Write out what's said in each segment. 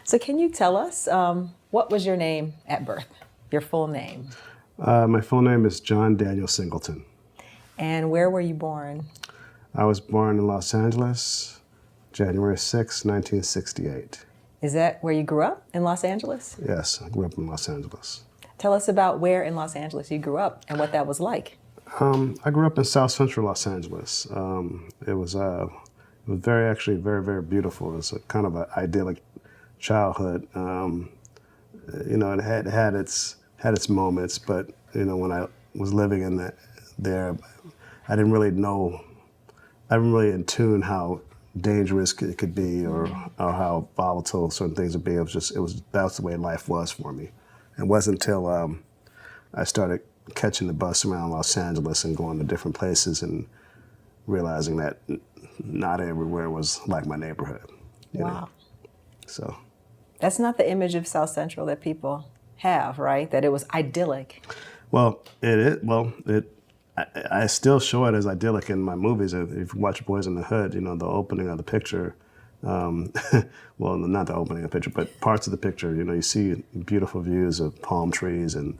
So can you tell us what was your name at birth, your full name? My full name is John Daniel Singleton. And where were you born? I was born in Los Angeles, January 6, 1968. Is that where you grew up, in Los Angeles? Yes, I grew up in Los Angeles. Tell us about where in Los Angeles you grew up and what that was like. I grew up in South Central Los Angeles. It was very, very beautiful. It was a kind of an idyllic childhood. It had its moments, but when I was living there, I didn't really know. I didn't really in tune how dangerous it could be, or how volatile certain things would be. That's the way life was for me. It wasn't until I started catching the bus around Los Angeles and going to different places and realizing that not everywhere was like my neighborhood. Wow. So that's not the image of South Central that people have, right? That it was idyllic. Well, it is. Well, I still show it as idyllic in my movies. If you watch Boys in the Hood, the opening of the picture. Well, not the opening of the picture, but parts of the picture. You see beautiful views of palm trees and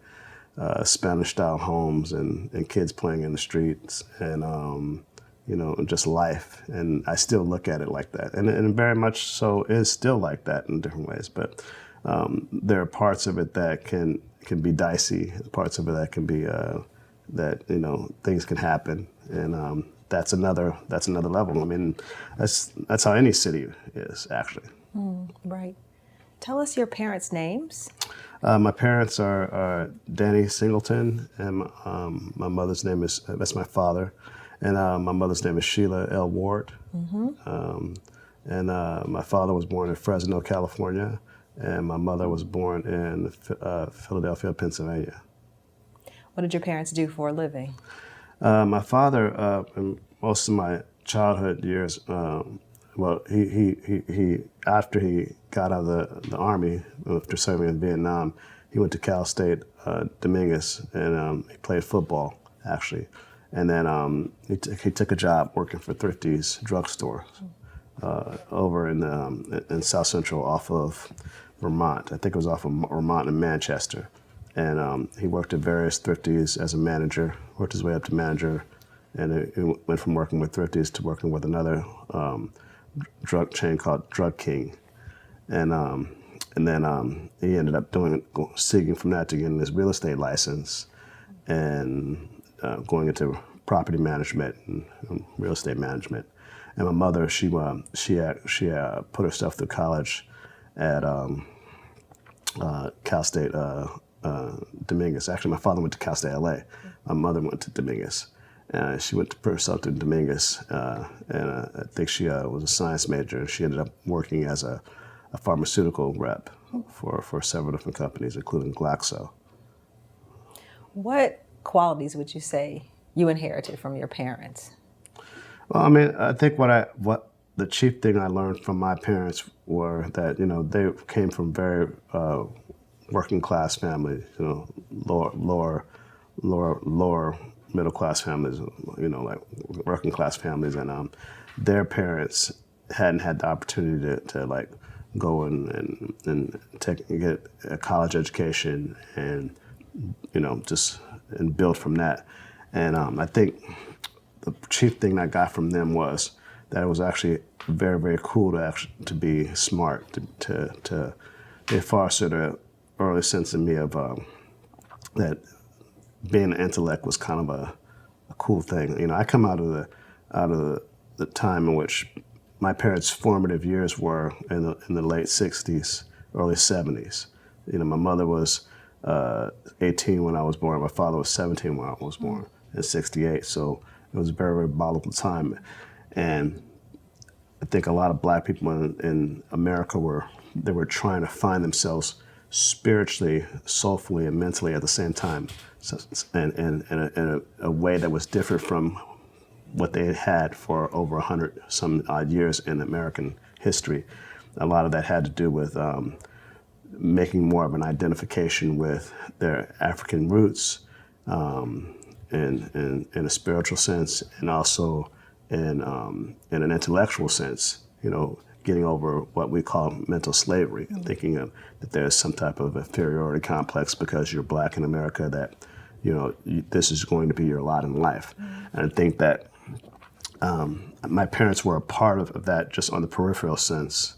Spanish-style homes and kids playing in the streets and just life. And I still look at it like that, and very much so is still like that in different ways. But there are parts of it that can be dicey. Parts of it that can be things can happen, and that's another level. I mean, that's how any city is actually. Right. Tell us your parents' names. My parents are Danny Singleton, and my mother's name that's my father, and my mother's name is Sheila L. Ward. And my father was born in Fresno, California, and my mother was born in Philadelphia, Pennsylvania. What did your parents do for a living? My father, in most of my childhood years, he after he got out of the Army, after serving in Vietnam, he went to Cal State Dominguez, and he played football, actually. And then he took a job working for Thrifty's drugstore over in South Central off of Vermont. I think it was off of Vermont and Manchester. And he worked at various Thrifties as a manager, worked his way up to manager, and he went from working with Thrifties to working with another drug chain called Drug King. And then he ended up seeking from that to getting his real estate license and going into property management and real estate management. And my mother, she put herself through college at Cal State Dominguez. Actually, my father went to Cal State LA. My mother went to Dominguez. She went to put herself to Dominguez, and I think she was a science major, and she ended up working as a pharmaceutical rep for several different companies, including Glaxo. What qualities would you say you inherited from your parents? Well, I mean, I think what the chief thing I learned from my parents were that they came from very working class families, lower middle class families, like working class families, and their parents hadn't had the opportunity to like go and get a college education and and build from that. And I think the chief thing I got from them was that it was actually very, very cool to be smart, to it fostered an early sense in me of that being an intellect was kind of a cool thing. I come out of the time in which my parents' formative years were in the late 60s, early 70s. My mother was 18 when I was born. My father was 17 when I was born in 68. So it was a very, very volatile time. And I think a lot of black people in America were trying to find themselves spiritually, soulfully, and mentally at the same time, and in a way that was different from what they had for over 100 some odd years in American history. A lot of that had to do with making more of an identification with their African roots in a spiritual sense, and also in an intellectual sense. getting over what we call mental slavery, thinking of that there's some type of inferiority complex because you're black in America, that this is going to be your lot in life. And I think that my parents were a part of that, just on the peripheral sense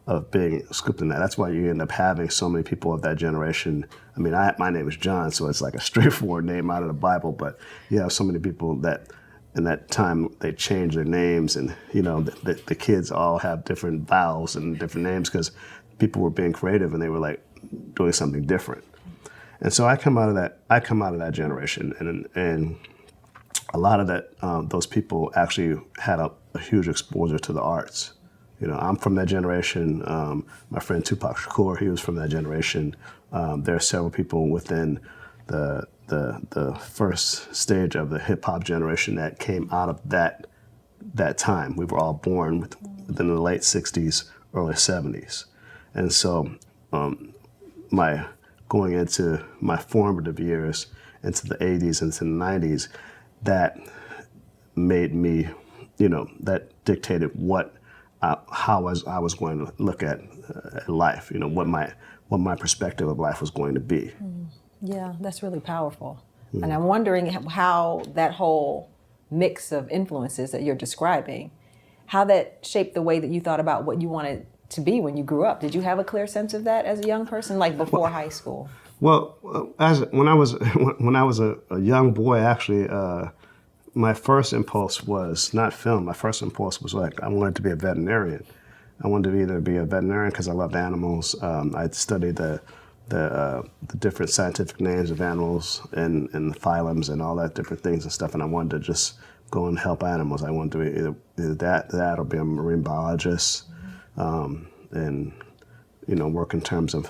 of being scooped in that. That's why you end up having so many people of that generation. I mean, my name is John, so it's like a straightforward name out of the Bible, but you have so many people that in that time they changed their names, and the kids all have different vowels and different names because people were being creative and they were like doing something different. And so I come out of that generation, and a lot of that, those people actually had a huge exposure to the arts. I'm from that generation. My friend Tupac Shakur, he was from that generation. There are several people within the first stage of the hip hop generation that came out of that time. We were all born within the late '60s, early '70s, and so my going into my formative years, into the '80s, into the '90s, that made me, that dictated how I was going to look at life. What my perspective of life was going to be. Yeah, that's really powerful. And I'm wondering how that whole mix of influences that you're describing, how that shaped the way that you thought about what you wanted to be when you grew up. Did you have a clear sense of that as a young person, like before high school? Well, when I was a young boy, actually, my first impulse was not film. My first impulse was like I wanted to be a veterinarian. I wanted to either be a veterinarian because I loved animals. I'd studied the different scientific names of animals and the phylums and all that different things and stuff, and I wanted to just go and help animals. I wanted to be either that or be a marine biologist, and work in terms of,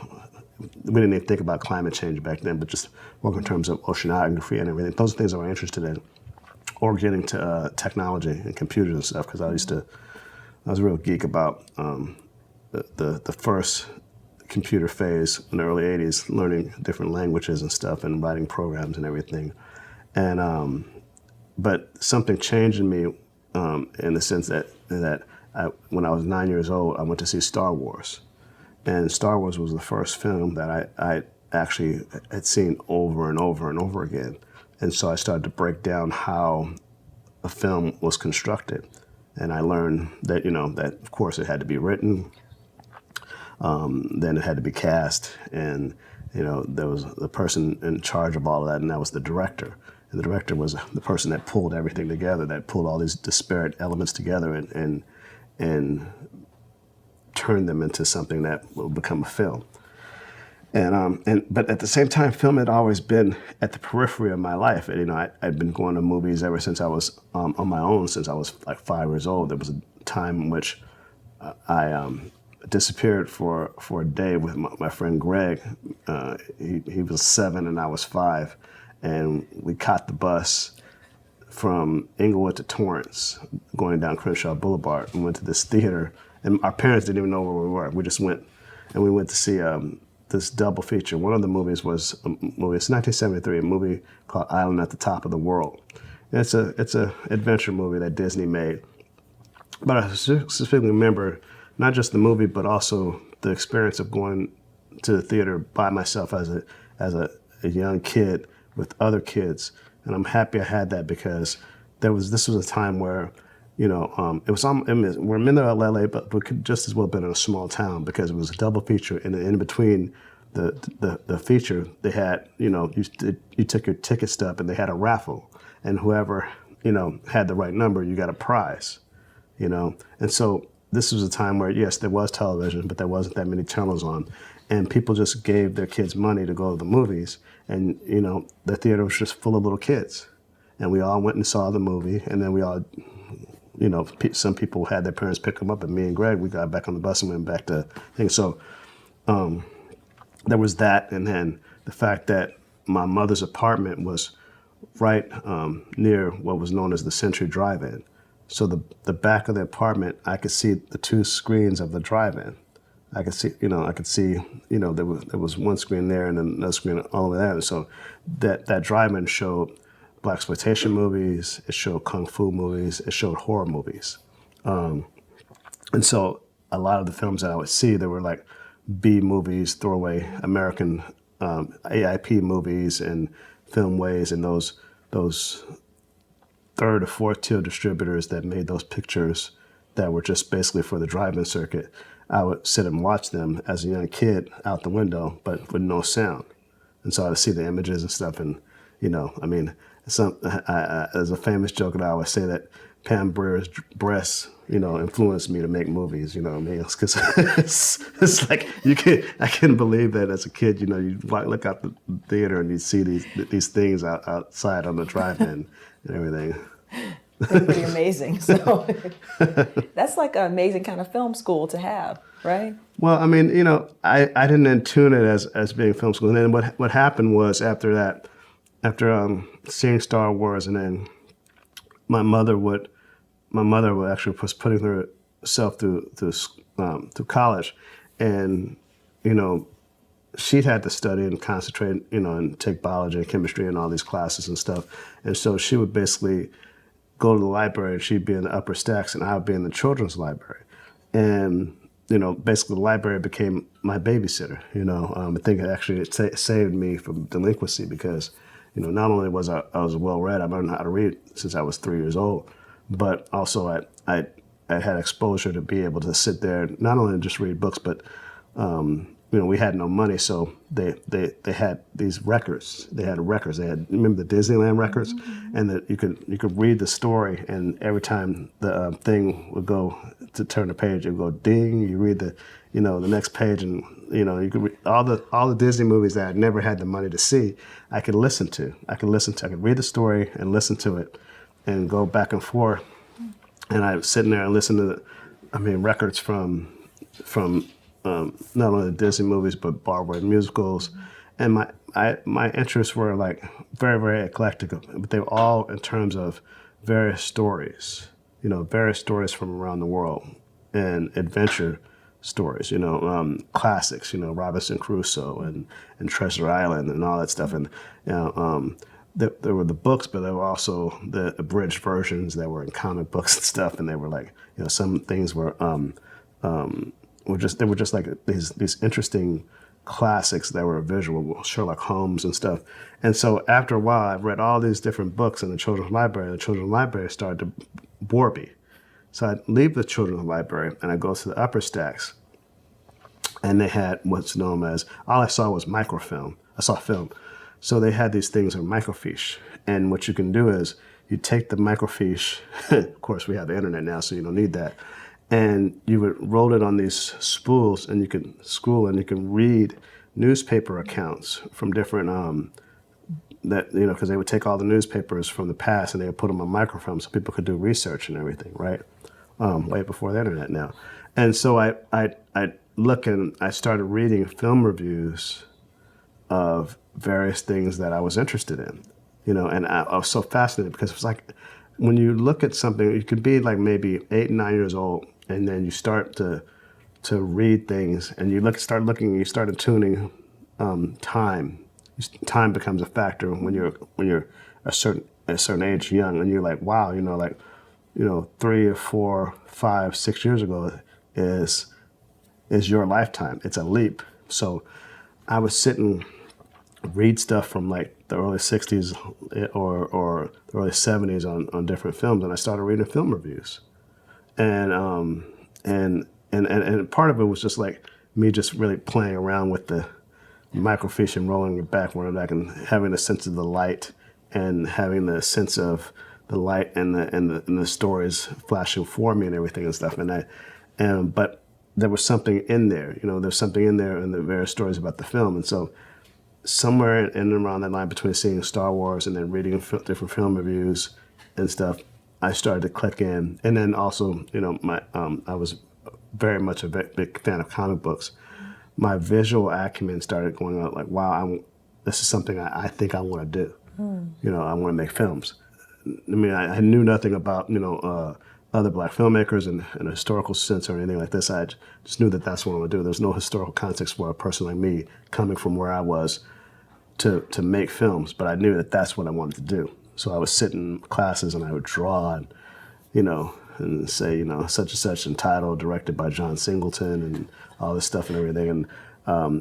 we didn't even think about climate change back then, but just work in terms of oceanography and everything. Those are things I was interested in, or getting to technology and computers and stuff, because I was a real geek about the first computer phase in the early '80s, learning different languages and stuff and writing programs and everything. And but something changed in me in the sense that when I was 9 years old, I went to see Star Wars. And Star Wars was the first film that I actually had seen over and over and over again. And so I started to break down how a film was constructed. And I learned that, that of course it had to be written, then it had to be cast, and there was the person in charge of all of that, and that was the director. And the director was the person that pulled everything together, that pulled all these disparate elements together and turned them into something that will become a film. But at the same time, film had always been at the periphery of my life. And, I'd been going to movies ever since I was on my own, since I was like 5 years old. There was a time in which I disappeared for a day with my friend Greg. He was 7 and I was 5, and we caught the bus from Inglewood to Torrance, going down Crenshaw Boulevard, and went to this theater. And our parents didn't even know where we were. We just went, and we went to see this double feature. One of the movies was a movie. It's 1973, a movie called Island at the Top of the World. And it's a adventure movie that Disney made. But I specifically remember not just the movie, but also the experience of going to the theater by myself as a young kid with other kids. And I'm happy I had that, because this was a time where, it was we're in LA, but we could just as well have been in a small town, because it was a double feature, and in between the feature, they had, you took your ticket stub and they had a raffle, and whoever, had the right number, you got a prize, and so this was a time where, yes, there was television, but there wasn't that many channels on, and people just gave their kids money to go to the movies, and the theater was just full of little kids, and we all went and saw the movie, and then we all, some people had their parents pick them up, and me and Greg, we got back on the bus and went back to things. So there was that, and then the fact that my mother's apartment was right near what was known as the Century Drive-In. So the back of the apartment, I could see the two screens of the drive-in. I could see, there was one screen there and then another screen all over there. And so that drive-in showed blaxploitation movies, it showed kung fu movies, it showed horror movies. And so a lot of the films that I would see, they were like B movies, throwaway American AIP movies and filmways, and those third or fourth tier distributors that made those pictures that were just basically for the drive-in circuit. I would sit and watch them as a young kid out the window, but with no sound. And so I would see the images and stuff, and I mean, there's a famous joke that I always say that Pam Brier's breasts, influenced me to make movies. You know what I mean? Because it's like I couldn't believe that as a kid. You look out the theater and you see these things outside on the drive-in and everything. They're pretty amazing. So that's like an amazing kind of film school to have, right? Well, I mean, I didn't intune it as being film school. And then what happened was after that, after seeing Star Wars, and then my mother actually was putting herself through college, and she'd had to study and concentrate, and take biology and chemistry and all these classes and stuff, and so she would basically go to the library, and she'd be in the upper stacks, and I would be in the children's library, and basically the library became my babysitter. I think it saved me from delinquency because, not only was I was well read, I learned how to read since I was 3 years old, but also I had exposure to be able to sit there, not only just read books, but we had no money, so they had these records. They had records. They had, remember the Disneyland records, and that you could read the story, and every time the thing would go to turn the page, it would go ding. You read the next page, and you could read all the Disney movies that I never had the money to see. I could listen to. I could read the story and listen to it, and go back and forth. And I was sitting there and listen to records from not only the Disney movies, but Broadway musicals. And my interests were like very, very eclectic, but they were all in terms of various stories, various stories from around the world, and adventure stories, classics, Robinson Crusoe and Treasure Island and all that stuff. And, there were the books, but there were also the abridged versions that were in comic books and stuff. And they were like, some things were just like these interesting classics that were visual, Sherlock Holmes and stuff. And so after a while, I read all these different books in the children's library. The children's library started to bore me. So I'd leave the children's library and I'd go to the upper stacks, and they had what's known as, all I saw was microfilm. I saw film. So they had these things of microfiche. And what you can do is you take the microfiche, of course we have the internet now, so you don't need that, and you would roll it on these spools, and you can read newspaper accounts from different, because they would take all the newspapers from the past and they would put them on microfilm so people could do research and everything, right? Way before the internet now. And so I look, and I started reading film reviews of various things that I was interested in, and I was so fascinated because it was like, when you look at something, you could be like maybe 8 and 9 years old, and then you start to read things, and you start attuning time. Time becomes a factor when you're a certain age, young, and you're like, wow, 3 or 4, 5, 6 years ago is your lifetime. It's a leap. So I was sitting, read stuff from like the early 60s or the early 70s on different films, and I started reading film reviews. And part of it was just like me just really playing around with the microfiche and rolling it back, and having a sense of the light, and having the sense of the light and the stories flashing for me and everything and stuff. But there was something in there, there's something in there in the various stories about the film. And so somewhere in and around that line between seeing Star Wars and then reading different film reviews and stuff, I started to click in. And then also, I was very much a big fan of comic books. My visual acumen started going out like, wow, this is something I think I want to do. I want to make films. I knew nothing about, other Black filmmakers in a historical sense or anything like this. I just knew that that's what I want to do. There's no historical context for a person like me coming from where I was to make films, but I knew that that's what I wanted to do. So I would sit in classes and I would draw and say, such and such entitled, directed by John Singleton, and all this stuff and everything. And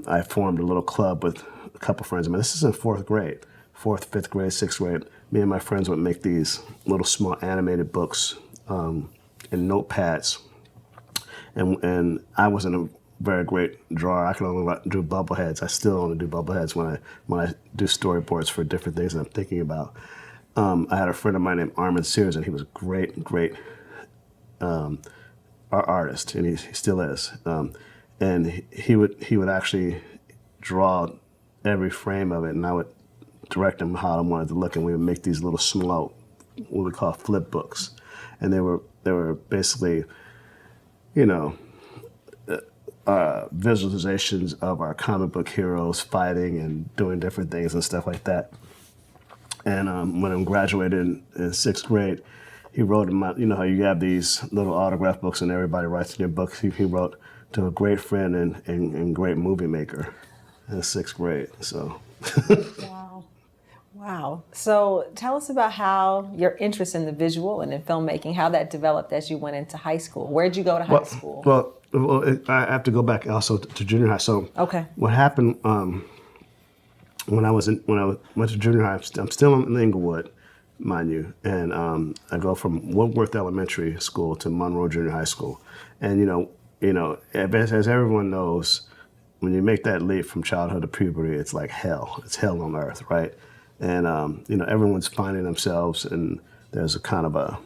I formed a little club with a couple friends. I mean, this is in fourth grade, fourth, fifth grade, sixth grade. Me and my friends would make these little small animated books and notepads. And I wasn't a very great drawer. I could only do bubble heads. I still only do bubble heads when I do storyboards for different things that I'm thinking about. I had a friend of mine named Armin Sears, and he was a great artist, and he still is. And he would actually draw every frame of it, and I would direct him how I wanted to look, and we would make these little small, what we call flip books, and they were basically, visualizations of our comic book heroes fighting and doing different things and stuff like that. And when I graduated in sixth grade, he wrote in my, how you have these little autograph books and everybody writes in your books. He wrote to a great friend and great movie maker in sixth grade. So. Wow. So tell us about how your interest in the visual and in filmmaking, how that developed as you went into high school. Where'd you go to high school? Well, I have to go back also to junior high. So okay. What happened when I went to junior high? I'm still in Inglewood, mind you, and I go from Woodworth Elementary School to Monroe Junior High School, and as everyone knows, when you make that leap from childhood to puberty, it's like hell. It's hell on earth, right? And everyone's finding themselves, and there's a kind of a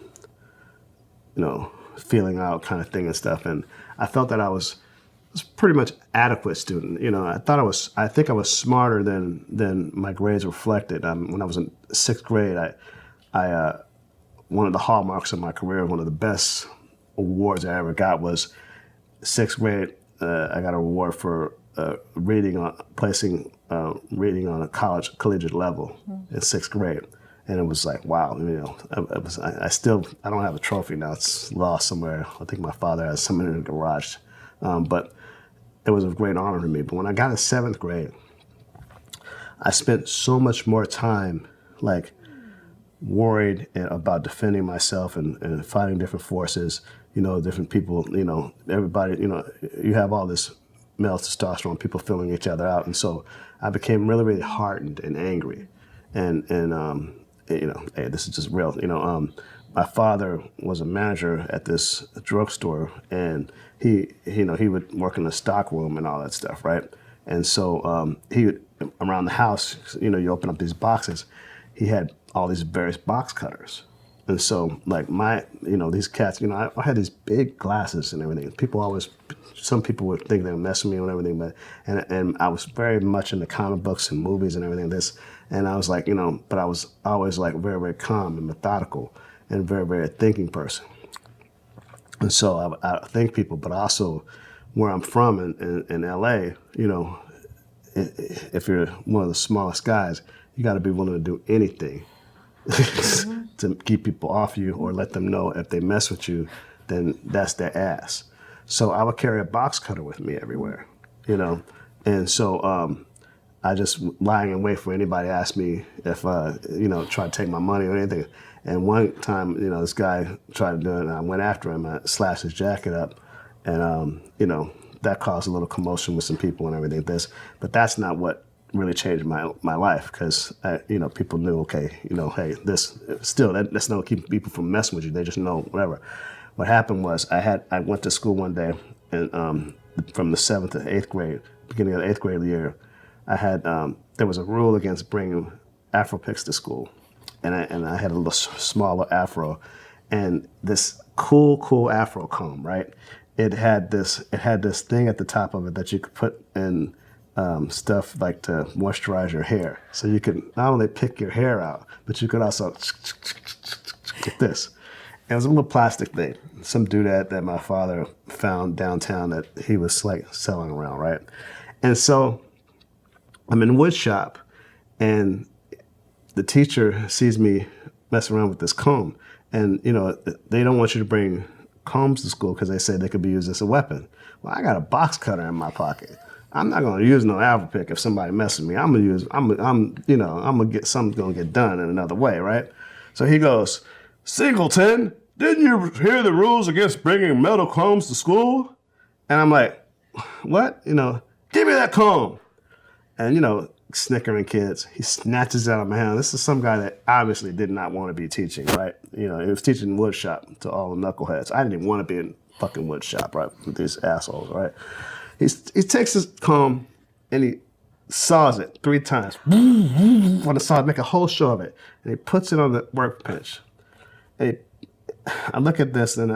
feeling out kind of thing and stuff. And I felt that I was pretty much adequate student. I think I was smarter than my grades reflected. When I was in sixth grade, I one of the hallmarks of my career, one of the best awards I ever got was sixth grade. I got an award for reading on a collegiate level in sixth grade, and it was like, wow, I don't have a trophy now. It's lost somewhere. I think my father has some in the garage, but it was a great honor to me. But when I got to seventh grade, I spent so much more time like worried about defending myself and fighting different forces, different people, everybody, you have all this male testosterone, people filling each other out. And so I became really, really hardened and angry. And hey, this is just real. My father was a manager at this drugstore, and he would work in the stock room and all that stuff, right? And so he would, around the house, you open up these boxes, he had all these various box cutters. And so, like these cats, I had these big glasses and everything. Some people would think they were messing with me and everything, but and I was very much into comic books and movies and everything. And I was like, but I was always like very, very calm and methodical and very, very thinking person. And so I think people, but also where I'm from in LA, if you're one of the smallest guys, you got to be willing to do anything to keep people off you or let them know if they mess with you, then that's their ass. So I would carry a box cutter with me everywhere, and so I just lying in wait for anybody to ask me if, try to take my money or anything. And one time, this guy tried to do it, and I went after him. I slashed his jacket up, and, that caused a little commotion with some people and everything. But that's not what really changed my life, because, people knew, okay, hey, that's not keeping people from messing with you. They just know whatever. What happened was I went to school one day, and from the 7th to 8th grade, beginning of the 8th grade year, there was a rule against bringing Afro picks to school, and I had a little smaller afro, and this cool afro comb, right? It had this thing at the top of it that you could put in stuff like to moisturize your hair, so you could not only pick your hair out, but you could also get this. It was a little plastic thing. Some dude that my father found downtown that he was like selling around, right? And so I'm in wood shop, and the teacher sees me messing around with this comb, and they don't want you to bring combs to school because they say they could be used as a weapon. Well, I got a box cutter in my pocket. I'm not gonna use no Afripick if somebody messes with me. I'm gonna get something's gonna get done in another way, right? So he goes, Singleton, didn't you hear the rules against bringing metal combs to school? And I'm like, what? Give me that comb. And, snickering kids, he snatches it out of my hand. This is some guy that obviously did not want to be teaching, right? He was teaching wood shop to all the knuckleheads. I didn't even want to be in fucking wood shop, right, with these assholes, right? He takes his comb and he saws it 3 times. On the saw, make a whole show of it. And he puts it on the workbench. And I look at this and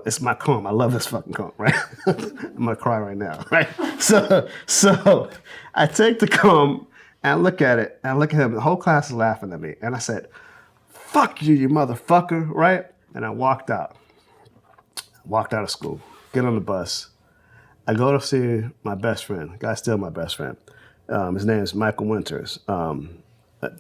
it's my comb. I love this fucking comb, right? I'm gonna cry right now, right? So I take the comb and I look at it and I look at him. The whole class is laughing at me. And I said, fuck you, you motherfucker, right? And I walked out. Walked out of school. Get on the bus. I go to see my best friend. The guy's still my best friend. His name is Michael Winters.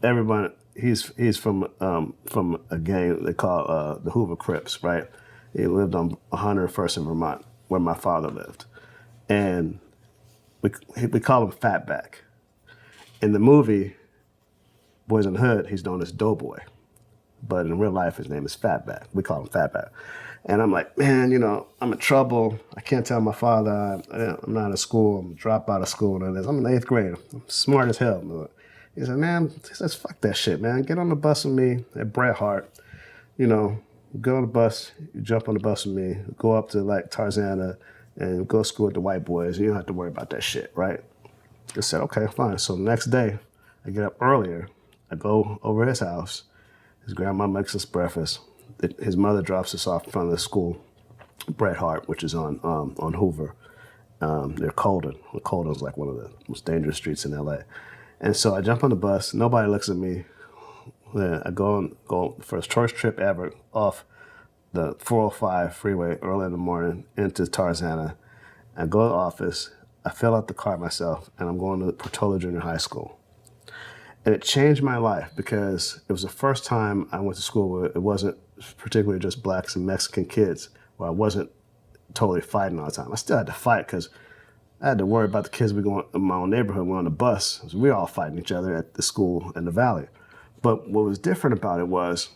Everyone, he's from a gang they call the Hoover Crips, right? He lived on 101st in Vermont, where my father lived, and we call him Fatback. In the movie Boys in the Hood, he's known as Doughboy, but in real life, his name is Fatback. We call him Fatback. And I'm like, man, I'm in trouble. I can't tell my father I'm not in school. I'm dropped out of school. And I'm in the 8th grade. I'm smart as hell. He said, man, fuck that shit, man. Get on the bus with me at Bret Hart. Go on the bus. You jump on the bus with me. Go up to like Tarzana and go to school with the white boys. You don't have to worry about that shit, right? I said, okay, fine. So the next day, I get up earlier. I go over his house. His grandma makes us breakfast. His mother drops us off in front of the school, Bret Hart, which is on Hoover. Near Colden. Colden's like one of the most dangerous streets in LA. And so I jump on the bus. Nobody looks at me. I go first first trip ever off the 405 freeway early in the morning into Tarzana. I go to the office. I fill out the card myself, and I'm going to Portola Junior High School. And it changed my life because it was the first time I went to school where it wasn't particularly just blacks and Mexican kids, where I wasn't totally fighting all the time. I still had to fight because I had to worry about the kids we going in my own neighborhood. We're on the bus. So we were all fighting each other at the school in the valley. But what was different about it was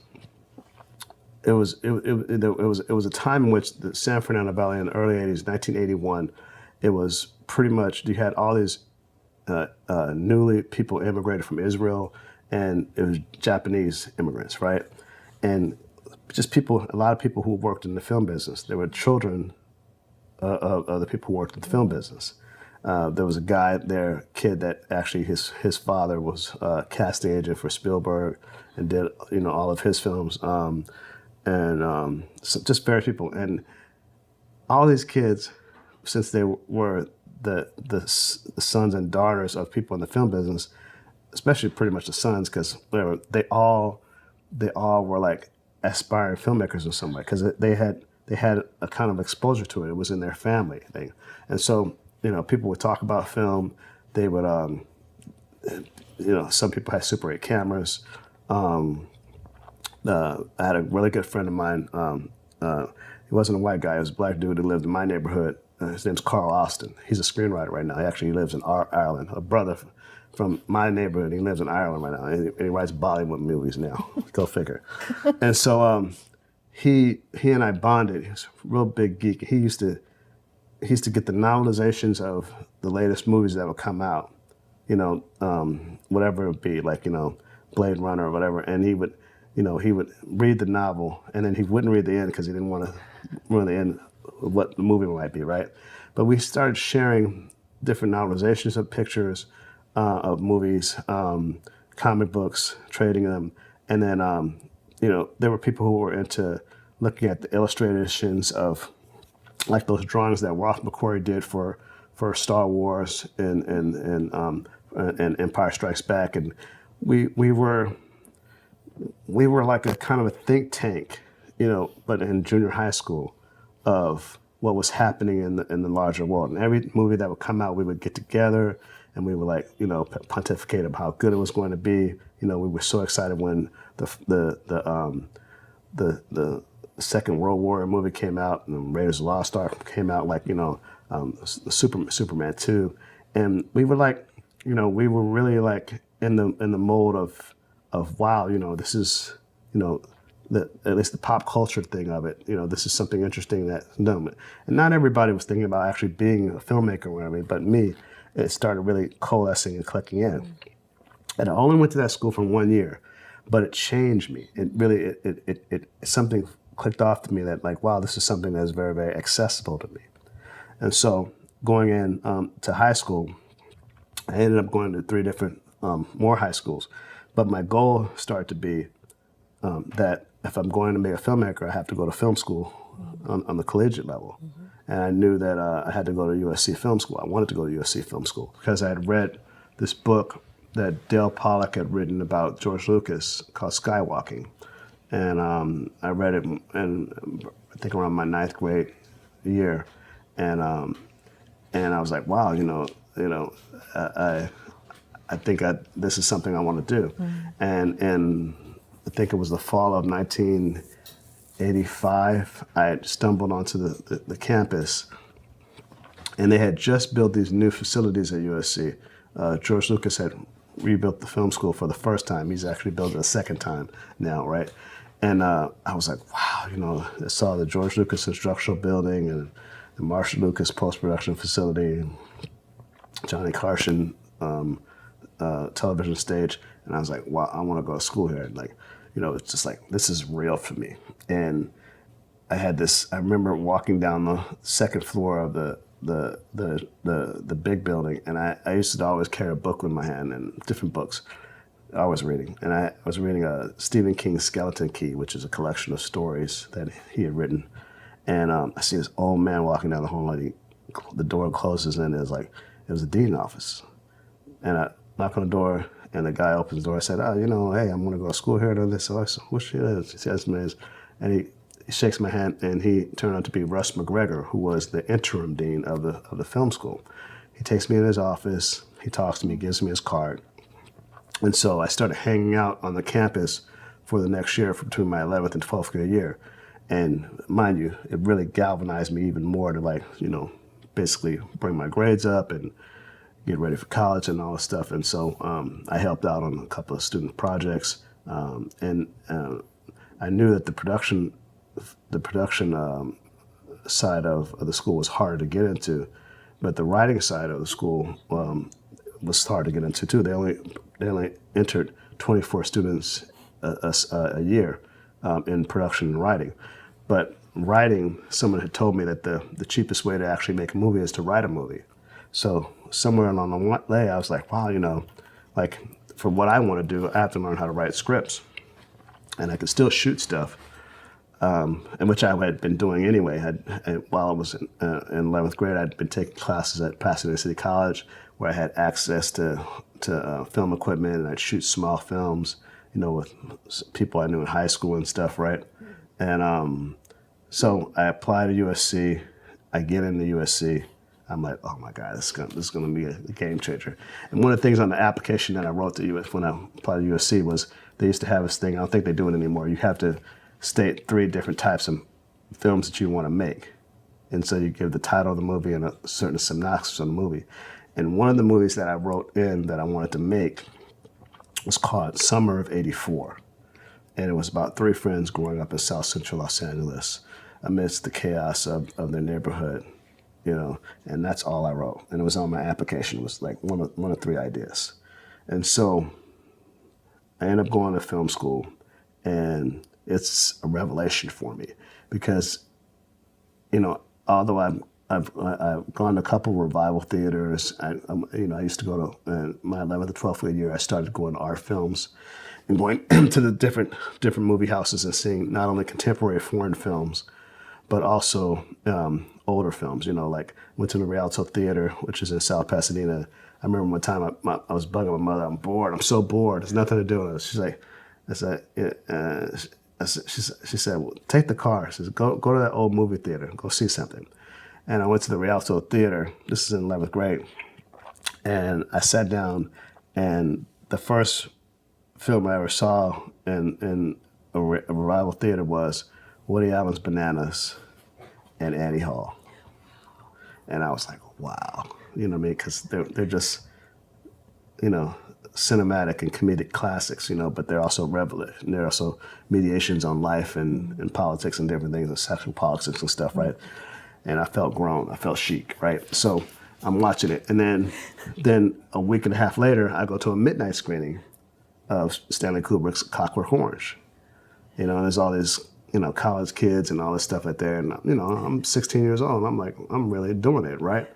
it was a time in which the San Fernando Valley in the early 80s, 1981, it was pretty much, you had all these newly people immigrated from Israel, and it was Japanese immigrants, right? And just a lot of people who worked in the film business. They were children of the people who worked in the film business. There was a guy there, kid, that actually his father was a casting agent for Spielberg and did all of his films, so just various people. And all these kids, since they were the sons and daughters of people in the film business, especially pretty much the sons, because they all were like aspiring filmmakers in some way, because they had a kind of exposure to it. It was in their family thing, and so people would talk about film. They would some people had Super 8 cameras. I had a really good friend of mine. He wasn't a white guy. He was a black dude who lived in my neighborhood. His name's Carl Austin. He's a screenwriter right now. He actually lives in Ireland. A brother from my neighborhood. He lives in Ireland right now. And he writes Bollywood movies now. Go figure. And so he and I bonded. He was a real big geek. He used to get the novelizations of the latest movies that would come out. Whatever it would be, like Blade Runner or whatever. And he would read the novel, and then he wouldn't read the end because he didn't want to ruin the end of what the movie might be, right? But we started sharing different novelizations of pictures, of movies, comic books, trading them. And then, there were people who were into looking at the illustrations of like those drawings that Ross McQuarrie did for Star Wars and Empire Strikes Back. And we were like a kind of a think tank, but in junior high school, of what was happening in the larger world. And every movie that would come out, we would get together and we would pontificate about how good it was going to be. We were so excited when the Second World War movie came out, and Raiders of the Lost Ark came out, Superman 2, and we were we were really in the mode of wow, this is at least the pop culture thing of it. This is something interesting that no, and not everybody was thinking about actually being a filmmaker or whatever. But me, it started really coalescing and clicking in. And I only went to that school for 1 year, but it changed me. It really it something clicked off to me that like, wow, this is something that is very, very accessible to me. And so going in to high school, I ended up going to 3 different more high schools. But my goal started to be that if I'm going to be a filmmaker, I have to go to film school on the collegiate level. And I knew that I had to go to USC Film School. I wanted to go to USC Film School because I had read this book that Dale Pollock had written about George Lucas called Skywalking. And I read it in, I think around my 9th grade year. And I was like, wow, I think this is something I want to do. And I think it was the fall of 1985, I had stumbled onto the campus, and they had just built these new facilities at USC. George Lucas had rebuilt the film school for the first time. He's actually built it a second time now, right? And I was like, wow, I saw the George Lucas Instructional Building and the Marshall Lucas Post-Production Facility, Johnny Carson television stage, and I was like, wow, I want to go to school here. And like, it's just like, this is real for me. And I remember walking down the 2nd floor of the big building, and I used to always carry a book in my hand and different books I was reading. And I was reading Stephen King's Singleton Key, which is a collection of stories that he had written. And I see this old man walking down the hallway. The door closes, and it was the dean office. And I knock on the door, and the guy opens the door. I said, hey, I'm going to go to school here. And this, so I said, what's your name? He says, and he shakes my hand, and he turned out to be Russ McGregor, who was the interim dean of the film school. He takes me in his office. He talks to me, gives me his card. And so I started hanging out on the campus for the next year between my 11th and 12th grade year. And mind you, it really galvanized me even more to basically bring my grades up and get ready for college and all this stuff. And so I helped out on a couple of student projects. And I knew that the production side of the school was harder to get into, but the writing side of the school was hard to get into too. They only entered 24 students a year in production and writing. But writing, someone had told me that the cheapest way to actually make a movie is to write a movie. So somewhere along the way, I was like, wow, for what I want to do, I have to learn how to write scripts. And I could still shoot stuff, and which I had been doing anyway. While I was in 11th grade, I'd been taking classes at Pasadena City College where I had access to film equipment, and I'd shoot small films, with people I knew in high school and stuff, right? And so I applied to USC. I get into USC. I'm like, oh my God, this is gonna be a game changer. And one of the things on the application that I wrote to US when I applied to USC was they used to have this thing. I don't think they do it anymore. You have to state 3 different types of films that you want to make, and so you give the title of the movie and a certain synopsis of the movie. And one of the movies that I wrote in that I wanted to make was called Summer of '84, and it was about 3 friends growing up in South Central Los Angeles amidst the chaos of their neighborhood. And that's all I wrote. And it was on my application. It was like one of 3 ideas. And so I ended up going to film school, and it's a revelation for me because, although I've gone to a couple revival theaters, I used to go to my 11th or 12th grade year, I started going to art films and going to the different movie houses and seeing not only contemporary foreign films, but also older films, went to the Rialto Theater, which is in South Pasadena. I remember one time I was bugging my mother, I'm bored, I'm so bored, there's nothing to do. She's like, she said, well, take the car. She says, go to that old movie theater, go see something. And I went to the Rialto Theater, this is in 11th grade, and I sat down, and the first film I ever saw in a revival theater was Woody Allen's Bananas and Annie Hall. And I was like, wow, because they're just, cinematic and comedic classics, but they're also revelation. They're also mediations on life and politics and different things, and sexual politics and stuff, right? And I felt grown. I felt chic, right? So I'm watching it, and then a week and a half later, I go to a midnight screening of Stanley Kubrick's Clockwork Orange. And there's all these, college kids and all this stuff out there. And, I'm 16 years old. And I'm like, I'm really doing it, right?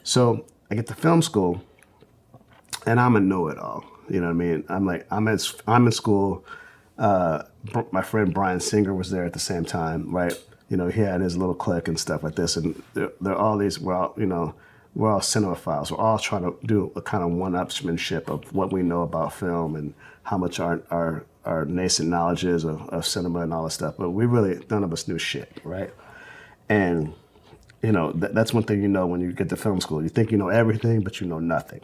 So I get to film school, and I'm a know-it-all. You know what I mean? I'm like, I'm in school. My friend Brian Singer was there at the same time, right? He had his little clique and stuff like this. And they're all these, we're all cinemaphiles. We're all trying to do a kind of one-upsmanship of what we know about film and how much our nascent knowledge is of cinema and all this stuff. But none of us knew shit, right? And, that's one thing when you get to film school. You think you know everything, but you know nothing.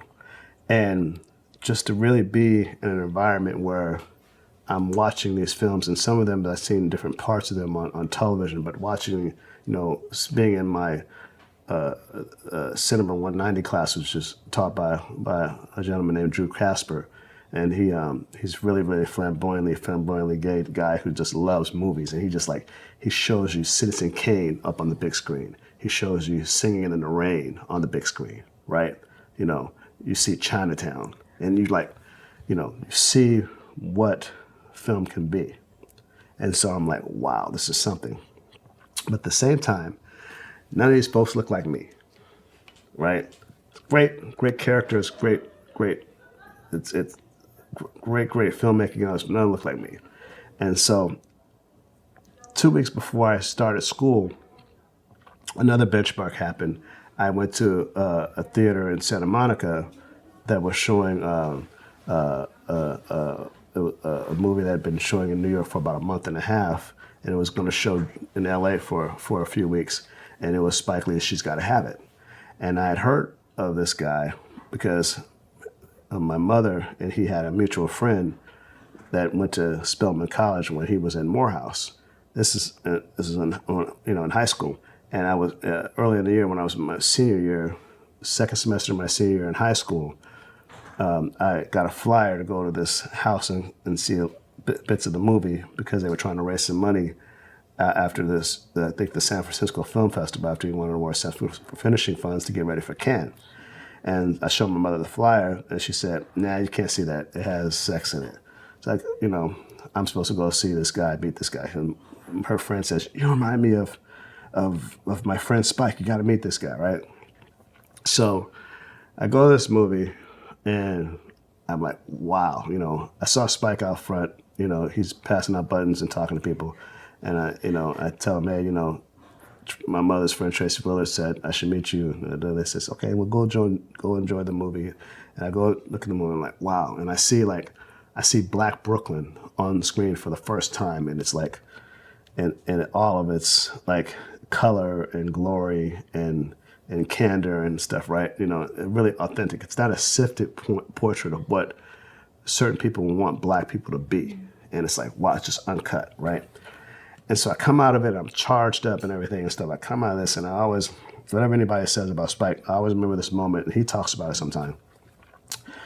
And just to really be in an environment where I'm watching these films, and some of them I've seen different parts of them on television, but watching, being in my Cinema 190 class, which is taught by a gentleman named Drew Casper, and he's really, really flamboyantly gay guy who just loves movies, and he shows you Citizen Kane up on the big screen. He shows you Singing in the Rain on the big screen, right? You see Chinatown, and you see what film can be. And so I'm like, wow, this is something. But at the same time, none of these folks look like me, right? Great characters, great. It's great filmmaking. None look like me. And so 2 weeks before I started school, another benchmark happened. I went to a theater in Santa Monica that was showing a movie that had been showing in New York for about a month and a half, and it was going to show in LA for a few weeks, and it was Spike Lee's She's Gotta Have It. And I had heard of this guy because of my mother, and he had a mutual friend that went to Spelman College when he was in Morehouse. This is in high school. And I was early in the year when I was in my senior year, second semester of my senior year in high school, I got a flyer to go to this house and see bits of the movie because they were trying to raise some money after this, I think the San Francisco Film Festival, after he wanted more for finishing funds to get ready for Cannes. And I showed my mother the flyer, and she said, nah, you can't see that. It has sex in it. It's like, I'm supposed to go see this guy, meet this guy. And her friend says, you remind me of my friend Spike. You got to meet this guy, right? So I go to this movie, and I'm like, wow. I saw Spike out front. He's passing out buttons and talking to people. And I tell him, hey, my mother's friend Tracy Willard said I should meet you. And they says, okay, well, go enjoy the movie. And I go look at the movie, and I'm like, wow. And I see Black Brooklyn on the screen for the first time, and it's like, and all of its like color and glory and candor and stuff, right? Really authentic. It's not a sifted portrait of what certain people want Black people to be. And it's like, wow, it's just uncut, right? And so I come out of it, I'm charged up and everything and stuff. I come out of this, and I always, whatever anybody says about Spike, I always remember this moment, and he talks about it sometime.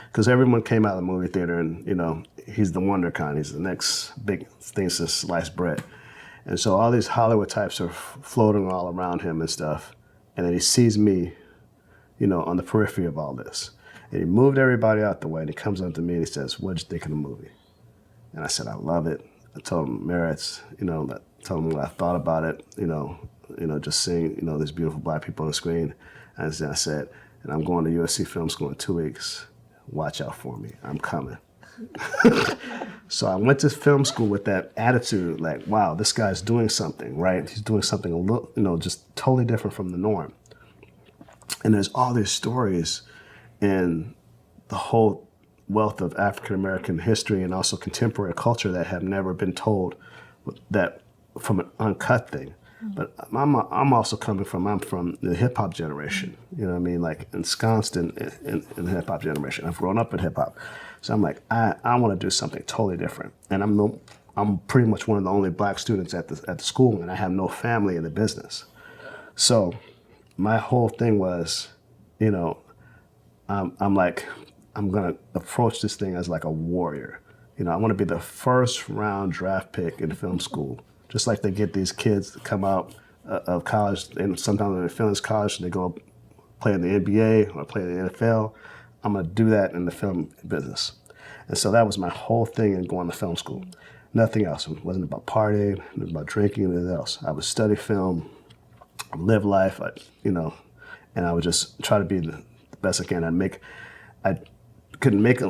Because everyone came out of the movie theater, and, he's the wonder kind. He's the next big thing since sliced bread. And so all these Hollywood types are floating all around him and stuff. And then he sees me, on the periphery of all this. And he moved everybody out the way, and he comes up to me and he says, what'd you think of the movie? And I said, I love it. I told him merits, told him what I thought about it, just seeing, these beautiful Black people on the screen. And I said, and I'm going to USC Film School in 2 weeks. Watch out for me. I'm coming. So I went to film school with that attitude, like, wow, this guy's doing something, right? He's doing something a little, just totally different from the norm. And there's all these stories in the whole wealth of African-American history and also contemporary culture that have never been told that from an uncut thing. But I'm also I'm from the hip hop generation, you know what I mean? Like ensconced in the hip hop generation. I've grown up in hip hop. So I'm like, I want to do something totally different. And I'm pretty much one of the only Black students at the school, and I have no family in the business. So my whole thing was, I'm like, I'm gonna approach this thing as like a warrior. I want to be the first round draft pick in film school, just like they get these kids that come out of college, and sometimes they finish college and they go play in the NBA or play in the NFL. I'm gonna do that in the film business. And so that was my whole thing in going to film school. Nothing else. It wasn't about partying, it wasn't about drinking, anything else. I would study film, live life, and I would just try to be the best I can. I couldn't make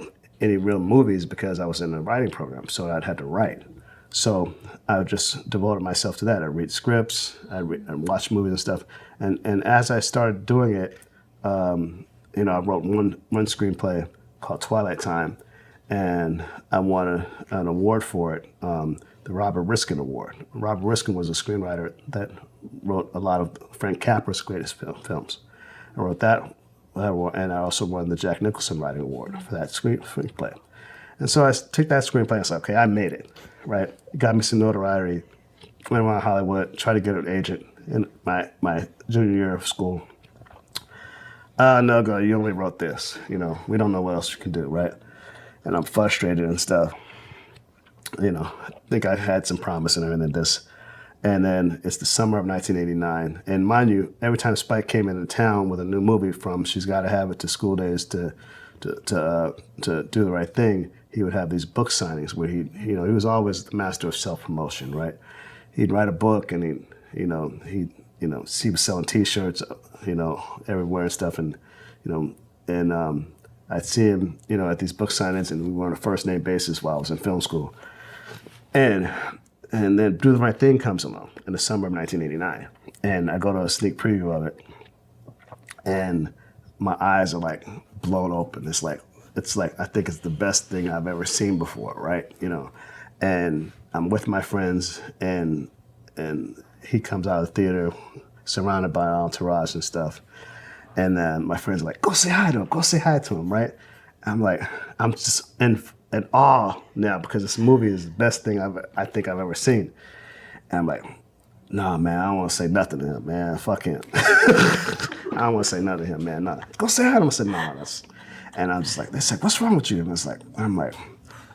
any real movies because I was in a writing program, so I'd had to write. So I just devoted myself to that. I'd read scripts, I'd watch movies and stuff. And as I started doing it, I wrote one screenplay called Twilight Time, and I won an award for it, the Robert Riskin Award. Robert Riskin was a screenwriter that wrote a lot of Frank Capra's greatest films. I wrote that award, and I also won the Jack Nicholson Writing Award for that screenplay. And so I took that screenplay and said, okay, I made it, right? It got me some notoriety. Went around Hollywood, tried to get an agent in my junior year of school. No, girl, you only wrote this. We don't know what else you can do, right? And I'm frustrated and stuff. I think I had some promise and everything this. And then it's the summer of 1989. And mind you, every time Spike came into town with a new movie from She's Gotta Have It to School Days to Do the Right Thing, he would have these book signings where he was always the master of self-promotion, right? He'd write a book and he was selling T-shirts, everywhere and stuff. And I'd see him, at these book signings, and we were on a first name basis while I was in film school. And then Do the Right Thing comes along in the summer of 1989. And I go to a sneak preview of it, and my eyes are like blown open. It's like I think it's the best thing I've ever seen before, right? And I'm with my friends, and he comes out of the theater surrounded by entourage and stuff. And then my friends are like, go say hi to him, right? I'm just in awe now because this movie is the best thing I think I've ever seen. And I'm like, nah, man, I don't want to say nothing to him, man. Fuck him. I don't want to say nothing to him, man. Nah. Go say hi to him. I said, nah, and I'm just like, they said, what's wrong with you? And I'm like,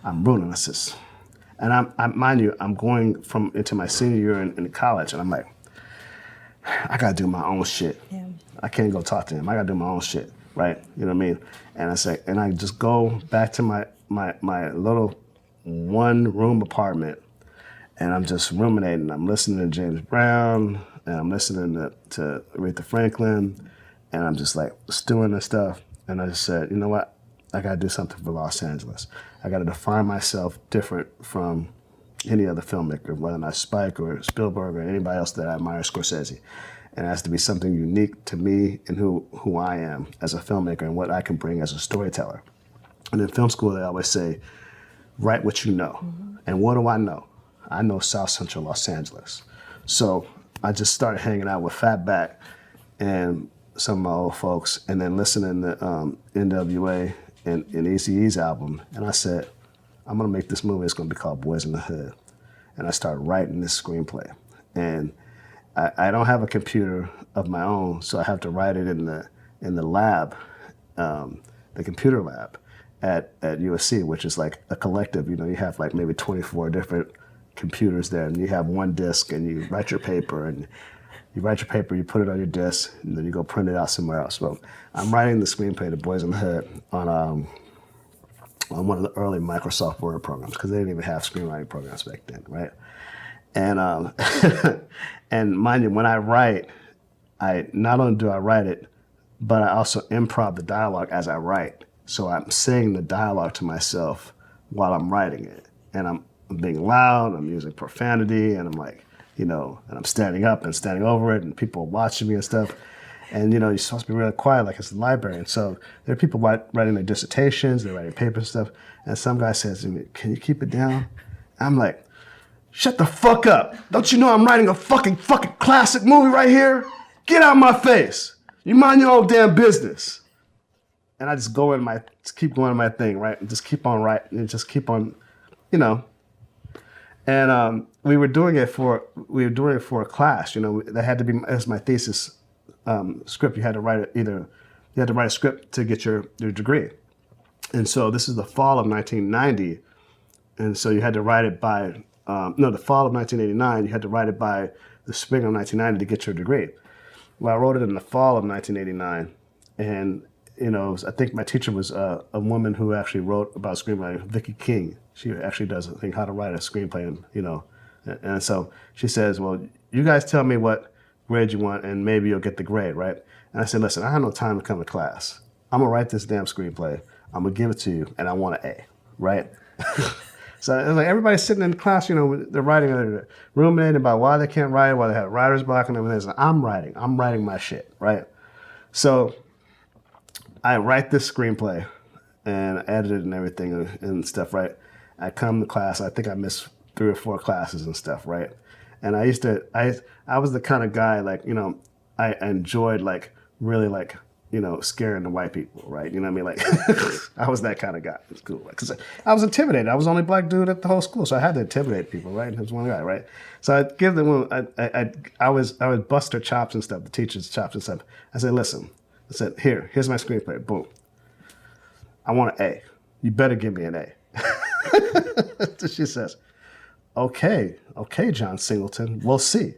I'm ruining this. And mind you, I'm going into my senior year in college, and I'm like, I gotta do my own shit. Yeah. I can't go talk to him. I gotta do my own shit, right? You know what I mean? And I just go back to my little one-room apartment, and I'm just ruminating. I'm listening to James Brown, and I'm listening to Aretha Franklin, and I'm just like stewing and stuff. And I just said, you know what? I gotta do something for Los Angeles. I gotta define myself different from any other filmmaker, whether or not Spike or Spielberg or anybody else that I admire, Scorsese. And it has to be something unique to me and who I am as a filmmaker and what I can bring as a storyteller. And in film school, they always say, write what you know. Mm-hmm. And what do I know? I know South Central Los Angeles. So I just started hanging out with Fatback and some of my old folks, and then listening to NWA and Eazy-E's album. And I said, I'm gonna make this movie. It's gonna be called Boys in the Hood. And I started writing this screenplay. And I don't have a computer of my own, so I have to write it in the lab, the computer lab at USC, which is like a collective. You have like maybe 24 different computers there, and you have one disk, and you write your paper, and you put it on your disk, and then you go print it out somewhere else. Well, I'm writing the screenplay to Boys in the Hood on one of the early Microsoft Word programs, because they didn't even have screenwriting programs back then, right? And and mind you, when I write, I not only do I write it, but I also improv the dialogue as I write. So I'm saying the dialogue to myself while I'm writing it, and I'm being loud, I'm using profanity, and I'm like, and I'm standing up and standing over it, and people are watching me and stuff. And you're supposed to be really quiet, like it's a library. And so there are people writing their dissertations, they're writing papers and stuff. And some guy says to me, "Can you keep it down?" I'm like, "Shut the fuck up! Don't you know I'm writing a fucking classic movie right here? Get out of my face! You mind your own damn business." And I just keep going in my thing, right? And just keep on writing, and just keep on, And we were doing it for a class. That had to be as my thesis script. You had to write a script to get your degree. And so this is the fall of 1990. And so you had to write it by, no, the fall of 1989, you had to write it by the spring of 1990 to get your degree. Well, I wrote it in the fall of 1989. And, I think my teacher was a woman who actually wrote about screenwriting, Vicki King. She actually does, I think, how to write a screenplay. And so she says, well, you guys tell me what grade you want and maybe you'll get the grade, right? And I said, listen, I have no time to come to class. I'm going to write this damn screenplay. I'm going to give it to you and I want an A, right? So it's like everybody's sitting in class, they're writing, they're ruminating about why they can't write, why they have writer's block and everything. So I'm writing my shit, right? So I write this screenplay and edit it and everything and stuff, right? I come to class, I think I missed 3 or 4 classes and stuff, right? And I was the kind of guy, like, I enjoyed, like, really, like, scaring the white people, right? You know what I mean? Like, I was that kind of guy in school. Because I was intimidated. I was the only black dude at the whole school, so I had to intimidate people, right? There was one guy, right? So I'd give them, I would bust their chops and stuff, the teacher's chops and stuff. I said, listen, here's my screenplay, boom. I want an A. You better give me an A. So she says, okay, John Singleton, we'll see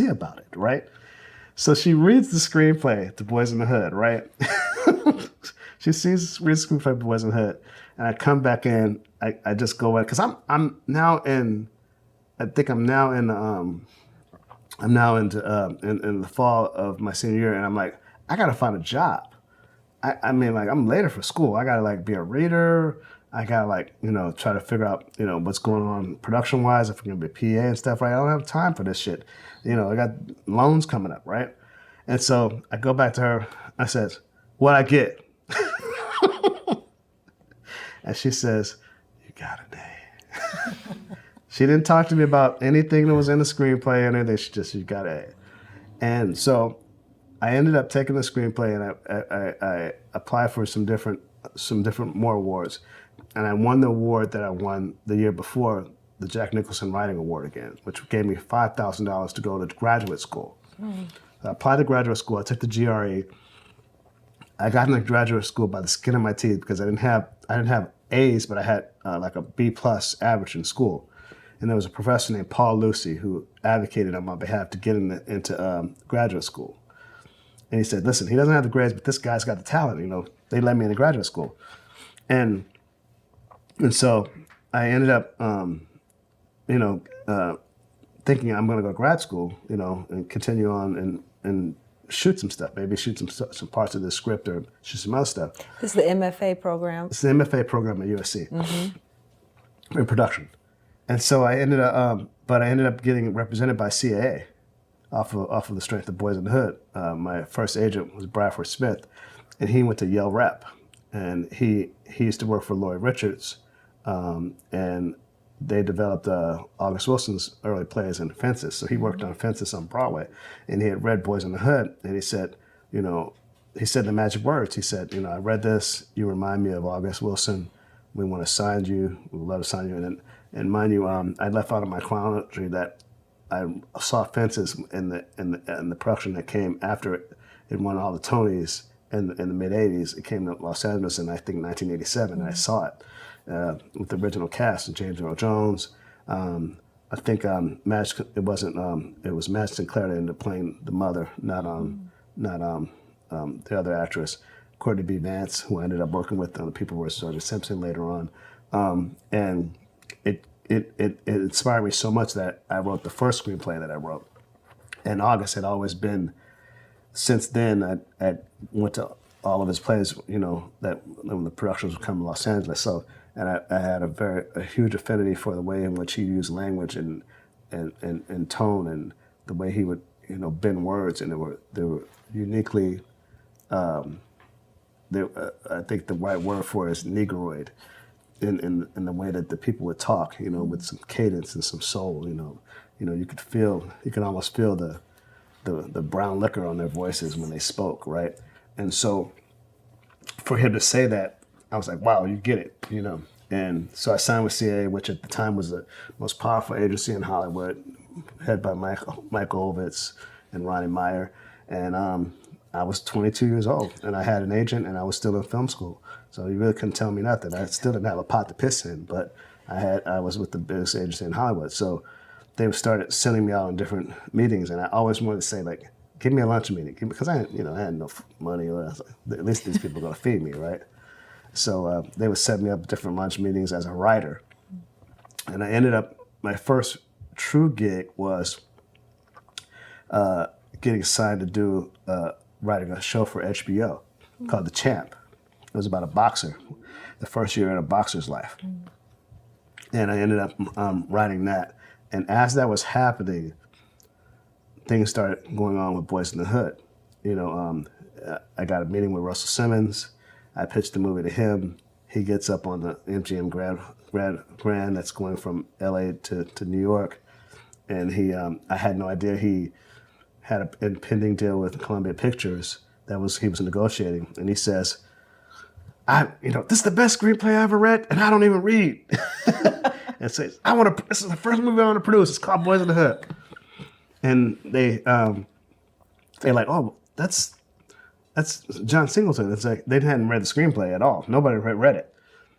about it, right? So she reads the screenplay, The Boys in the Hood, right? She reads the screenplay, The Boys in the Hood, and I come back in. I just go in because I'm now in. I think I'm now in the fall of my senior year, and I'm like, I gotta find a job. I mean, like, I'm later for school. I gotta, like, be a reader. I gotta, like, try to figure out, what's going on production wise, if I'm gonna be a PA and stuff, right? I don't have time for this shit. I got loans coming up, right? And so I go back to her. I says, what I get? And she says, you got an A. She didn't talk to me about anything that was in the screenplay or anything. She just, you got an A. And so I ended up taking the screenplay and I applied for some different more awards. And I won the award that I won the year before, the Jack Nicholson Writing Award again, which gave me $5,000 to go to graduate school. Mm. So I applied to graduate school. I took the GRE. I got into graduate school by the skin of my teeth because I didn't have A's, but I had like a B+ average in school. And there was a professor named Paul Lucy who advocated on my behalf to get into graduate school. And he said, listen, he doesn't have the grades, but this guy's got the talent. They let me into graduate school. And so I ended up, thinking I'm going to go to grad school, and continue on and shoot some stuff, maybe shoot some parts of the script or shoot some other stuff. This is the MFA program? It's the MFA program at USC in production. And so I ended up getting represented by CAA off of the strength of Boys in the Hood. My first agent was Bradford Smith, and he went to Yale Rep. And he used to work for Lloyd Richards, and they developed August Wilson's early plays in Fences. So he worked on Fences on Broadway, and he had read Boys in the Hood, and he said, he said the magic words. He said, I read this. You remind me of August Wilson. We want to sign you. We would love to sign you. And mind you, I left out of my chronology that I saw Fences in the production that came after it. It won all the Tonys in the mid '80s. It came to Los Angeles in, I think, 1987. And I saw it with the original cast of James Earl Jones. I think it was Madge Sinclair that ended up playing the mother, not the other actress, Courtney B. Vance, who I ended up working with on The People vs. O.J. Simpson later on. And it inspired me so much that I wrote the first screenplay that I wrote. And August had always been, since then, I went to all of his plays, that when the productions would come to Los Angeles. So, and I had a huge affinity for the way in which he used language and tone and the way he would, bend words. And they were uniquely, I think the right word for it is negroid. In the way that the people would talk, with some cadence and some soul, you could almost feel the brown liquor on their voices when they spoke, right? And so for him to say that, I was like, wow, you get it, And so I signed with CAA, which at the time was the most powerful agency in Hollywood, headed by Michael Ovitz and Ronnie Meyer. And I was 22 years old, and I had an agent, and I was still in film school. So you really couldn't tell me nothing. I still didn't have a pot to piss in, but I was with the biggest agency in Hollywood. So they started sending me out on different meetings, and I always wanted to say, like, give me a lunch meeting, because I had no money. Or at least these people are gonna feed me, right? So they would set me up different lunch meetings as a writer, and I ended up, my first true gig was getting signed to do writing a show for HBO called The Champ. It was about a boxer, the first year in a boxer's life. And I ended up writing that. And as that was happening, things started going on with Boys in the Hood. I got a meeting with Russell Simmons. I pitched the movie to him. He gets up on the MGM Grand that's going from LA to New York. And I had no idea he had an impending deal with Columbia Pictures he was negotiating. And he says, this is the best screenplay I ever read, and I don't even read. And says, this is the first movie I want to produce. It's called Boys in the Hood. And they're like, oh, that's John Singleton. It's like, they hadn't read the screenplay at all. Nobody read it.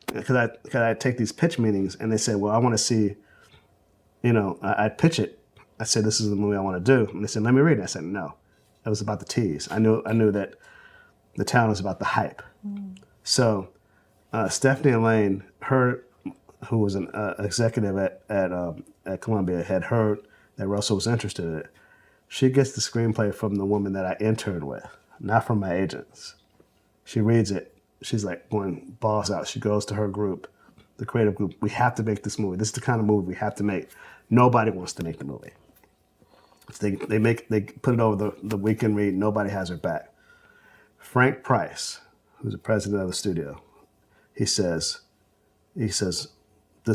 Because I take these pitch meetings, and they say, well, I want to see, I pitch it. I said, this is the movie I want to do. And they said, let me read it. I said, no. It was about the tease. I knew that the town was about the hype. So Stephanie Elaine, who was an executive at Columbia, had heard that Russell was interested in it. She gets the screenplay from the woman that I interned with, not from my agents. She reads it. She's like going balls out. She goes to her group, the creative group. We have to make this movie. This is the kind of movie we have to make. Nobody wants to make the movie. They put it over the weekend read. Nobody has her back. Frank Price, who's the president of the studio, he says, this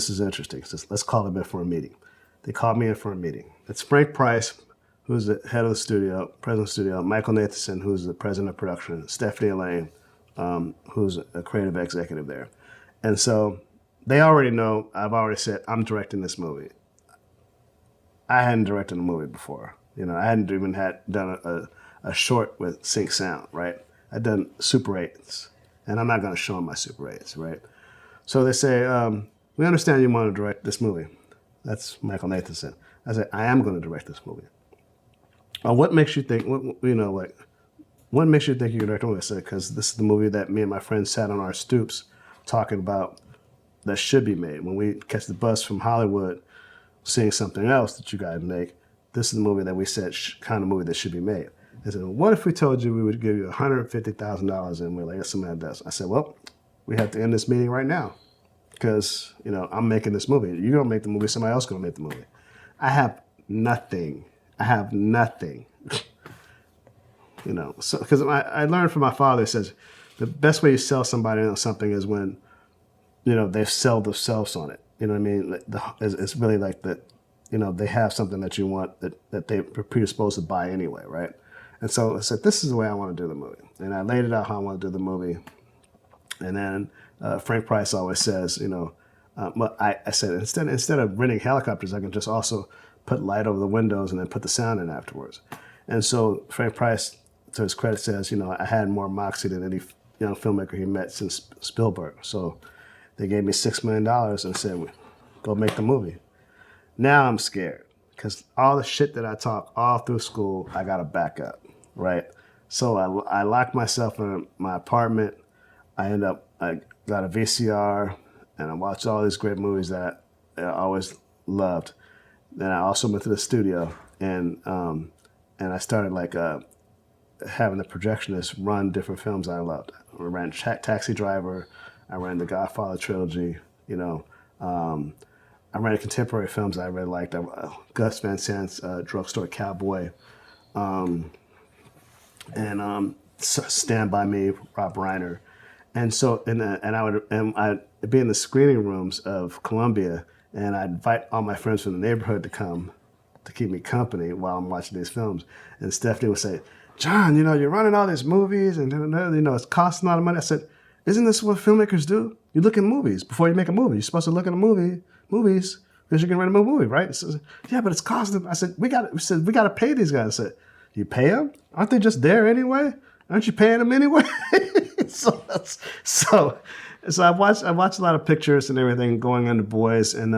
is interesting. He says, let's call him in for a meeting. They called me in for a meeting. It's Frank Price, who's the head of the studio, president of the studio, Michael Nathanson, who's the president of production, Stephanie Elaine, who's a creative executive there. And so they already know, I've already said, I'm directing this movie. I hadn't directed a movie before. I hadn't even done a short with Sync Sound, right? I'd done Super 8s, and I'm not going to show them my Super 8s, right? So they say, we understand you want to direct this movie. That's Michael Nathanson. I said, I am going to direct this movie. What makes you think, what makes you think you can direct a movie? I said, because this is the movie that me and my friends sat on our stoops talking about that should be made. When we catch the bus from Hollywood, seeing something else that you guys make, this is the movie that we said kind of movie that should be made. I said, well, what if we told you we would give you $150,000 and we're like, that's something that does. I said, well, we have to end this meeting right now because, I'm making this movie. You're going to make the movie, somebody else going to make the movie. I have nothing. So because I learned from my father, he says, the best way you sell somebody on something is when, they sell themselves on it. You know what I mean? It's really like that, they have something that you want that they're predisposed to buy anyway, right? And so I said, this is the way I want to do the movie. And I laid it out how I want to do the movie. And then Frank Price always says, I said, instead of renting helicopters, I can just also put light over the windows and then put the sound in afterwards. And so Frank Price, to his credit, says, I had more moxie than any filmmaker he met since Spielberg. So they gave me $6 million and said, go make the movie. Now I'm scared because all the shit that I talk all through school, I got to back up, right? So I locked myself in my apartment. I got a VCR and I watched all these great movies that I always loved. Then I also went to the studio and I started having the projectionist run different films I loved. I ran Taxi Driver. I ran the Godfather trilogy. I ran contemporary films I really liked. Gus Van Sant's Drugstore Cowboy, and Stand By Me, Rob Reiner. And so, I'd be in the screening rooms of Columbia, and I'd invite all my friends from the neighborhood to come to keep me company while I'm watching these films. And Stephanie would say, John, you're running all these movies, and it's costing a lot of money. I said, isn't this what filmmakers do? You look at movies before you make a movie. You're supposed to look at movies because you're gonna run a movie, right? Says, yeah, but it's costing. I said, we got to pay these guys. I said, You pay them? Aren't they just there anyway? Aren't you paying them anyway? so so I watched a lot of pictures and everything going on the boys, and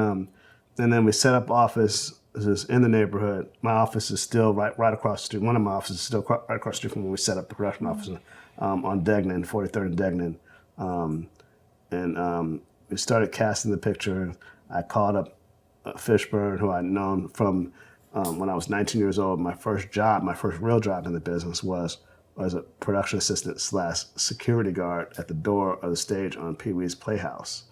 then we set up offices in the neighborhood. My office is still right across the street. One of my offices is still right across the street from when we set up the production office on Degnan, 43rd and Degnan. We started casting the picture. I called up Fishburne, who I'd known from when I was 19 years old. My first real job in the business was a production assistant / security guard at the door of the stage on Pee Wee's Playhouse.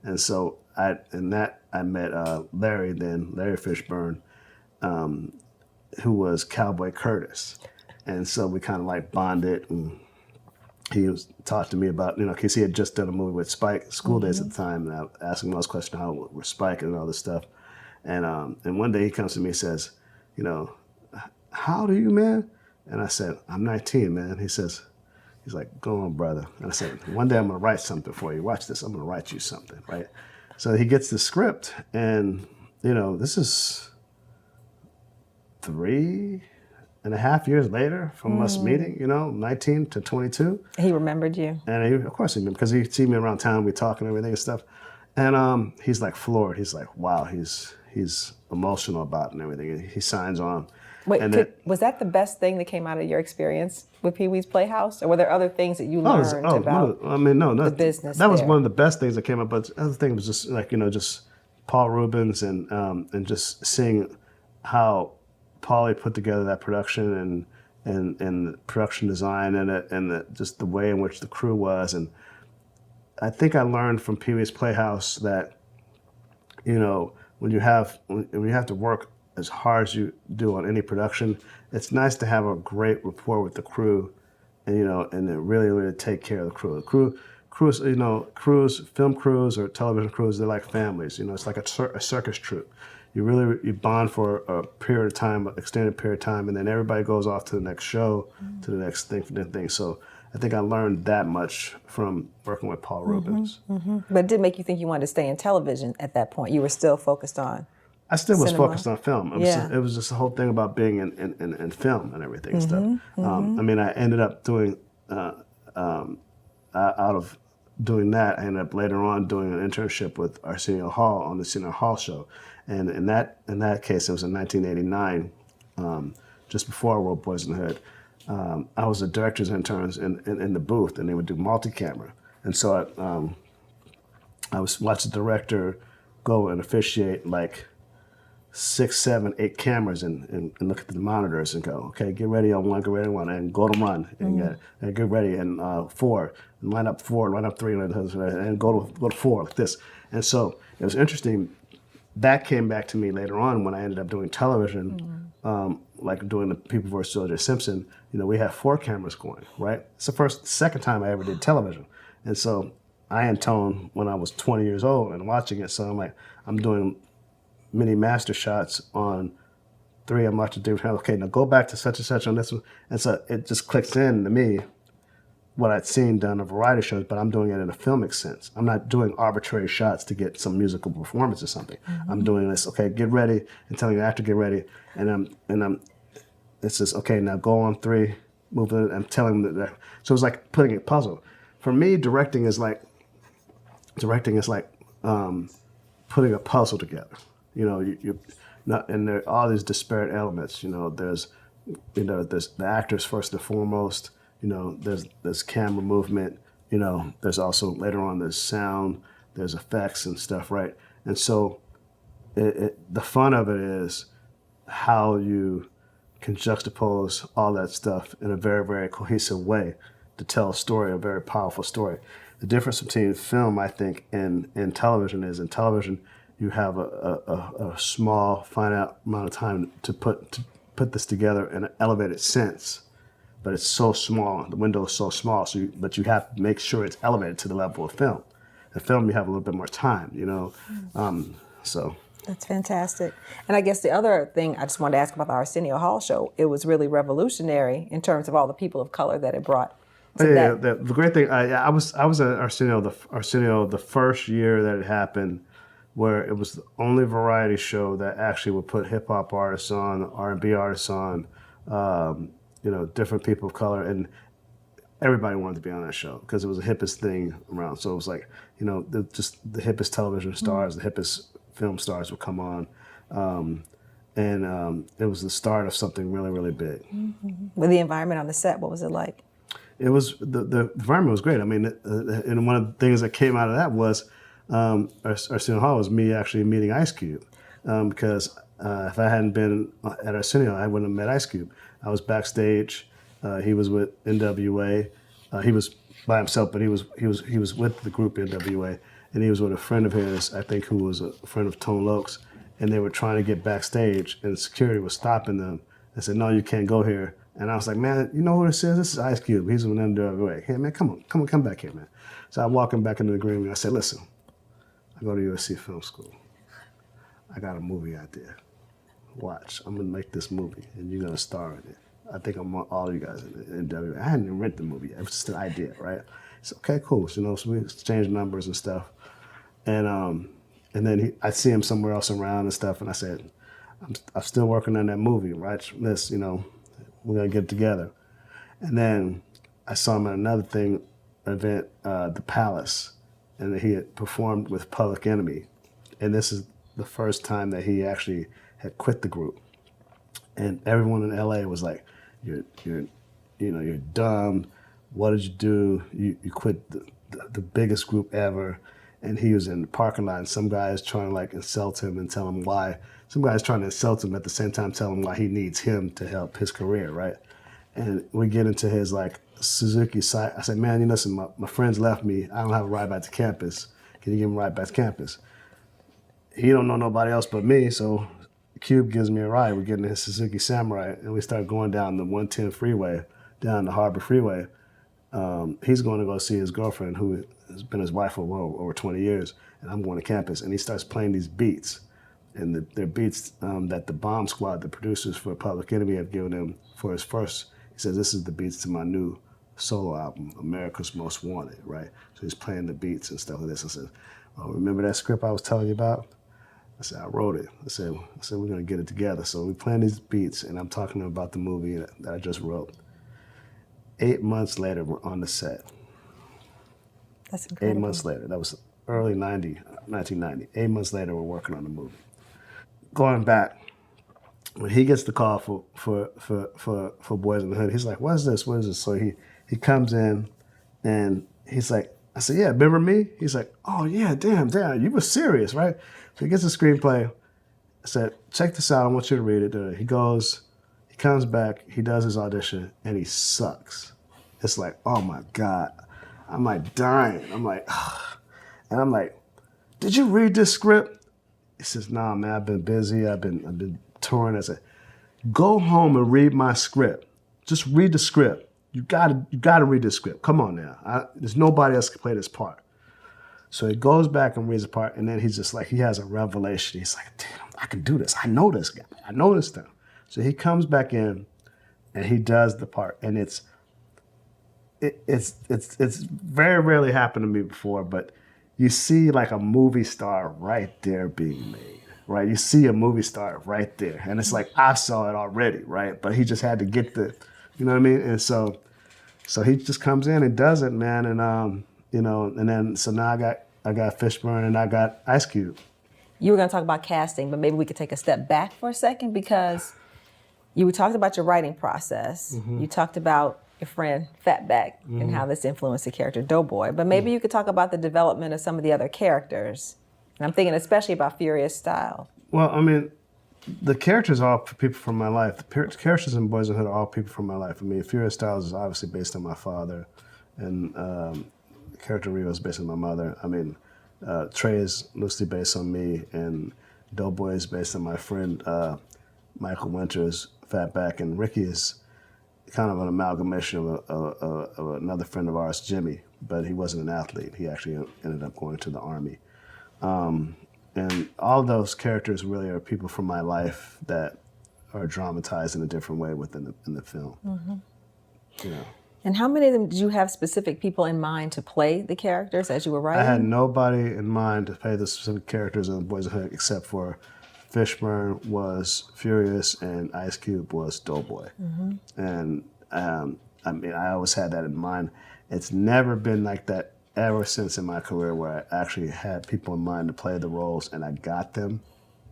And so I met Larry Fishburne, who was Cowboy Curtis. And so we kind of like bonded, and he talked to me about, because he had just done a movie with Spike, School Days at the time, and I asked him all those questions, how we're Spike and all this stuff. And one day he comes to me and says, how old are you, man? And I said, I'm 19, man. He's like, go on, brother. And I said, one day I'm going to write something for you. Watch this. I'm going to write you something, right? So he gets the script, and, this is 3.5 years later from us meeting, 19 to 22. He remembered you. And of course he remembered, because he'd see me around town, we talk and everything and stuff. And he's like floored. He's like, wow, he's emotional about it and everything. And he signs on. Wait, was that the best thing that came out of your experience with Pee Wee's Playhouse? Or were there other things that you learned about the business That was one of the best things that came up. But the other thing was just like, just Paul Rubens and just seeing how Paulie put together that production and the production design and just the way in which the crew was. And I think I learned from Pee Wee's Playhouse that, when you have to work as hard as you do on any production, it's nice to have a great rapport with the crew, and to really, really take care of the crew. Film crews or television crews, they're like families. It's like a circus troupe. You bond for a period of time, an extended period of time, and then everybody goes off to the next show, to the next thing. So I think I learned that much from working with Paul Rubens. But it did make you think you wanted to stay in television at that point. You were still focused on I still was cinema. focused on film. It was just the whole thing about being in film and everything and stuff. I ended up doing, out of doing that, I ended up later on doing an internship with Arsenio Hall on the Arsenio Hall show. And in that case, it was in 1989, just before World Poisonhood. I was a director's intern in the booth, and they would do multi-camera. And so I was watch the director go and officiate like 6, 7, 8 cameras and look at the monitors and go, okay, get ready on 1, get ready on 1, and go to run, and get ready, and 4, and line up 4, line up 3, and go to 4 like this. And so it was interesting. That came back to me later on when I ended up doing television, like doing the People vs. O.J. Simpson. We had 4 cameras going, right? It's the second time I ever did television. And so I intoned when I was 20 years old and watching it. So I'm doing mini master shots on 3. I'm watching different. Okay, now go back to such and such on this one. And so it just clicks in to me what I'd seen done in variety shows, but I'm doing it in a filmic sense. I'm not doing arbitrary shots to get some musical performance or something. I'm doing this, okay, get ready, and telling the actor get ready, and it says, okay, now go on 3, move it, I'm telling them that. So it's like putting a puzzle. For me, directing is like putting a puzzle together. You're not, and there are all these disparate elements. There's the actors first and foremost. There's camera movement. There's also later on there's sound, there's effects and stuff, right? And so the fun of it is how you can juxtapose all that stuff in a very, very cohesive way to tell a story, a very powerful story. The difference between film, I think, and television is in television you have a small, finite amount of time to put this together in an elevated sense. But it's so small, the window is so small, but you have to make sure it's elevated to the level of film. In film, you have a little bit more time, so. That's fantastic. And I guess the other thing I just wanted to ask about the Arsenio Hall show, it was really revolutionary in terms of all the people of color that it brought. The great thing, I was at Arsenio the first year that it happened, where it was the only variety show that actually would put hip hop artists on, R&B artists on, different people of color, and everybody wanted to be on that show because it was the hippest thing around. So it was like, just the hippest television stars, the hippest film stars would come on. And it was the start of something really, really big. With the environment on the set, what was it like? It was, the environment was great. I mean, and one of the things that came out of that was, Arsenio Hall was me actually meeting Ice Cube. Because if I hadn't been at Arsenio, I wouldn't have met Ice Cube. I was backstage. He was with NWA. He was by himself, but he was with the group NWA, and he was with a friend of his, I think, who was a friend of Tone Loc's, and they were trying to get backstage, and security was stopping them and said, "No, you can't go here." And I was like, "Man, you know who this is? This is Ice Cube. He's with NWA. Hey, man, come back here, man." So I walk him back into the green room. I said, "Listen, I go to USC Film School. I got a movie idea. Watch, I'm gonna make this movie, and you're gonna star in it. I think I want all you guys in NWA." I hadn't even written the movie yet. It was just an idea, right? So okay, cool. So, so we exchanged numbers and stuff, and then I see him somewhere else around and stuff, and I said, I'm still working on that movie, right? This, we're gonna get together. And then I saw him at another event, the Palace, and he had performed with Public Enemy, and this is the first time that he actually had quit the group. And everyone in LA was like, you're dumb. What did you do? You quit the biggest group ever. And he was in the parking lot, and some guys trying to insult him and tell him why. Some guys trying to insult him at the same time, tell him why he needs him to help his career, right? And we get into his Suzuki site. I said, "Man, listen, my friends left me. I don't have a ride back to campus. Can you give me a ride back to campus?" He don't know nobody else but me, so Cube gives me a ride. We get in his Suzuki Samurai, and we start going down the 110 freeway, down the Harbor Freeway. He's going to go see his girlfriend, who has been his wife for over 20 years, and I'm going to campus. And he starts playing these beats, and they're beats that the Bomb Squad, the producers for Public Enemy, have given him for his first. He says, "This is the beats to my new solo album, America's Most Wanted," right? So he's playing the beats and stuff like this. I said, "Oh, remember that script I was telling you about?" I said, "I wrote it." I said, "We're going to get it together." So we playing these beats, and I'm talking about the movie that I just wrote. 8 months later, we're on the set. That's incredible. 8 months later. That was early 1990. 8 months later, we're working on the movie. Going back, when he gets the call for Boys in the Hood, he's like, "What is this? What is this?" So he comes in, and he's like, I said, "Yeah, remember me?" He's like, "Oh, yeah, damn, you were serious, right?" So he gets the screenplay. I said, "Check this out. I want you to read it." He goes, he comes back, he does his audition, and he sucks. It's like, oh my God. I'm like dying. I'm like, ugh. And I'm like, "Did you read this script?" He says, "Nah, man, I've been busy. I've been touring." I said, "Go home and read my script. Just read the script. You gotta read this script. Come on now. There's nobody else can play this part." So he goes back and reads the part, and then he's just like, he has a revelation. He's like, "Damn, I can do this. I know this guy. I know this thing." So he comes back in, and he does the part, and it's very rarely happened to me before, but you see a movie star right there being made, right? You see a movie star right there, and it's like, I saw it already, right? But he just had to get you know what I mean? And so he just comes in and does it, man, and and then so now I got Fishburne and I got Ice Cube. You were going to talk about casting, but maybe we could take a step back for a second, because you talked about your writing process. Mm-hmm. You talked about your friend Fatback and how this influenced the character Doughboy. But maybe you could talk about the development of some of the other characters. And I'm thinking especially about Furious Style. Well, I mean, the characters are all people from my life. The characters in Boys in the Hood are all people from my life. I mean, Furious Styles is obviously based on my father, and the character Rio is based on my mother. I mean, Trey is loosely based on me, and Doughboy is based on my friend Michael Winters, Fatback, and Ricky is kind of an amalgamation of another friend of ours, Jimmy, but he wasn't an athlete. He actually ended up going to the Army. And all those characters really are people from my life that are dramatized in a different way in the film. Mm-hmm. You know. And how many of them did you have specific people in mind to play the characters as you were writing? I had nobody in mind to play the specific characters in Boys in the Hood except for Fishburne was Furious and Ice Cube was Doughboy. And I mean, I always had that in mind. It's never been like that ever since in my career where I actually had people in mind to play the roles and I got them,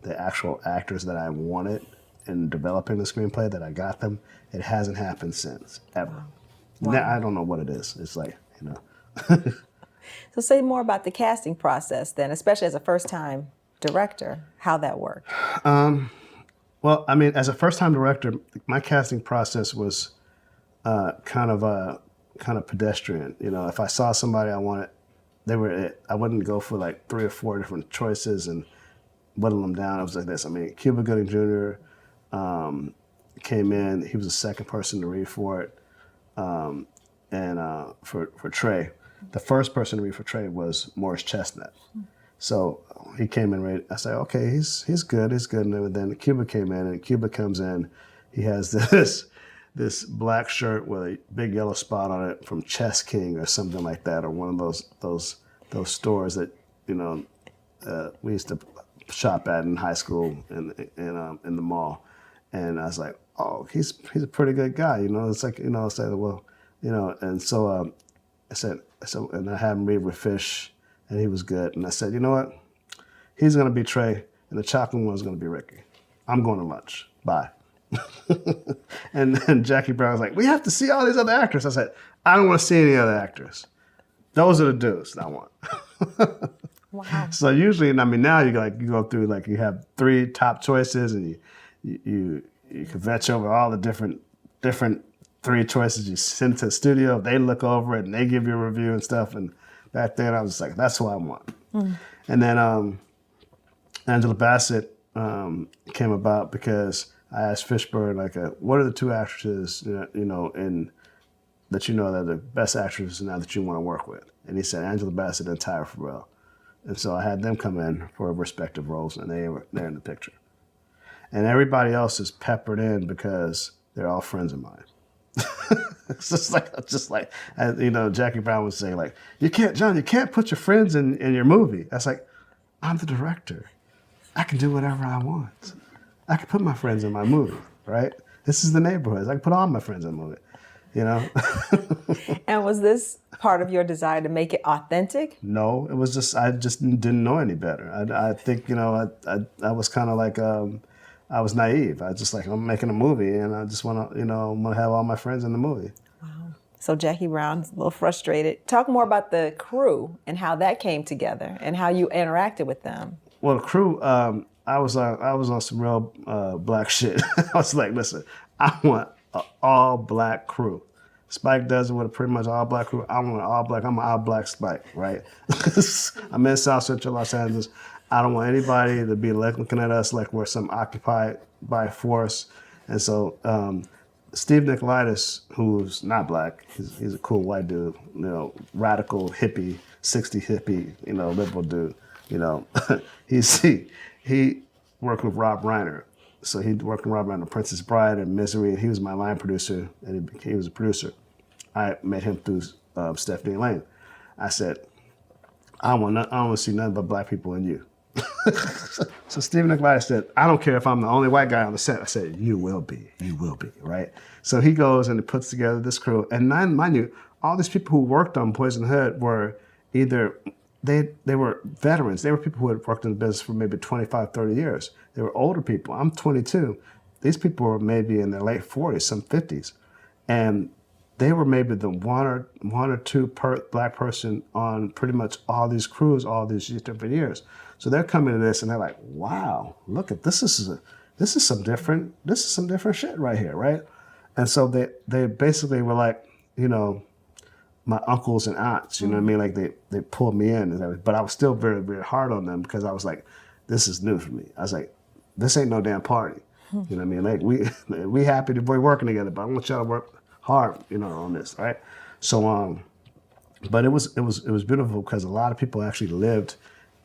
the actual actors that I wanted in developing the screenplay that I got them. It hasn't happened since, ever. Wow. Now, I don't know what it is. It's like, you know. So say more about the casting process then, especially as a first-time director, how that worked. Well, I mean, as a first-time director, my casting process was kind of pedestrian. You know, if I saw somebody I wanted, they were it. I wouldn't go for like 3 or 4 different choices and whittle them down. I was like this. I mean, Cuba Gooding Jr. Came in. He was the second person to read for it, and for Trey, the first person to read for Trey was Morris Chestnut. So he came in. I said, okay, he's good. And then Cuba came in, and Cuba comes in. He has this black shirt with a big yellow spot on it from Chess King or something like that, or one of those stores that, you know, we used to shop at in high school in the mall. And I was like, oh, he's a pretty good guy, you know. It's like, you know, I said, well, you know, and so and I had him read with Fish, and he was good. And I said, you know what? He's gonna be Trey, and the chocolate one's gonna be Ricky. I'm going to lunch. Bye. And then Jackie Brown was like, we have to see all these other actors. I said, I don't want to see any other actors. Those are the dudes I want. Wow. So usually, I mean, now you go through, like, you have 3 top choices, and you can vetch over all the different 3 choices. You send it to the studio, they look over it, and they give you a review and stuff. And back then, I was like, that's what I want. And then Angela Bassett came about because I asked Fishburne, like, what are the 2 actresses, you know, that you know that are the best actresses now that you want to work with? And he said Angela Bassett and Tyra Farrell. And so I had them come in for respective roles, and they're in the picture. And everybody else is peppered in because they're all friends of mine. It's just like, you know, Jackie Brown would say, like, you can't put your friends in your movie. That's like, I'm the director. I can do whatever I want. I can put my friends in my movie, right? This is the Neighborhoods. I can put all my friends in the movie, you know? And was this part of your desire to make it authentic? No, it was just, I just didn't know any better. I think, you know, I was kind of like, I was naive. I just like, I'm making a movie and I just want to, you know, want to have all my friends in the movie. Wow. So Jackie Brown's a little frustrated. Talk more about the crew and how that came together and how you interacted with them. Well, the crew, I was on some real black shit. I was like, listen, I want an all black crew. Spike does it with a pretty much all black crew. I want an all black. I'm an all black Spike, right? I'm in South Central Los Angeles. I don't want anybody to be looking at us like we're some occupied by force. And so Steve Nicolaitis, who's not black, he's a cool white dude, you know, radical hippie, 60 hippie, you know, liberal dude. You know, he worked with Rob Reiner. So he worked with Rob Reiner, Princess Bride and Misery, and he was my line producer, and he was a producer. I met him through Stephanie Lane. I said, I want to see nothing but black people in you. So Stephen Nicolaitis said, I don't care if I'm the only white guy on the set. I said, you will be, right? So he goes and he puts together this crew. And mind you, all these people who worked on Poison Hood were either, they were veterans. They were people who had worked in the business for maybe 25, 30 years. They were older people. I'm 22. These people were maybe in their late 40s, some 50s. And they were maybe the one or two black person on pretty much all these crews, all these different years. So they're coming to this and they're like, wow, look at this. This is some different shit right here, right? And so they basically were like, you know, my uncles and aunts, you know what I mean? Like they pulled me in, but I was still very, very hard on them because I was like, this is new for me. I was like, this ain't no damn party. You know what I mean? Like we happy to be working together, but I want y'all to work hard, you know, on this, right? So, but it was beautiful because a lot of people actually lived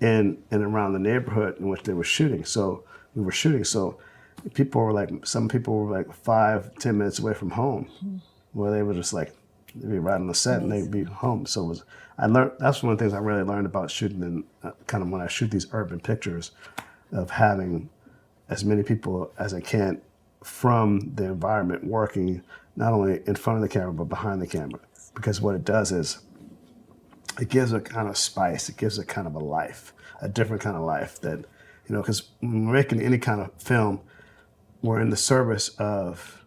in and around the neighborhood in which they were shooting. So we were shooting. So some people were like 5-10 minutes away from home, where they were just like, they'd be right on the set and they'd be home. So that's one of the things I really learned about shooting and kind of when I shoot these urban pictures of having as many people as I can from the environment, working not only in front of the camera but behind the camera. Because what it does is it gives a kind of spice, it gives a kind of a life, a different kind of life that, because when we're making any kind of film, we're in the service of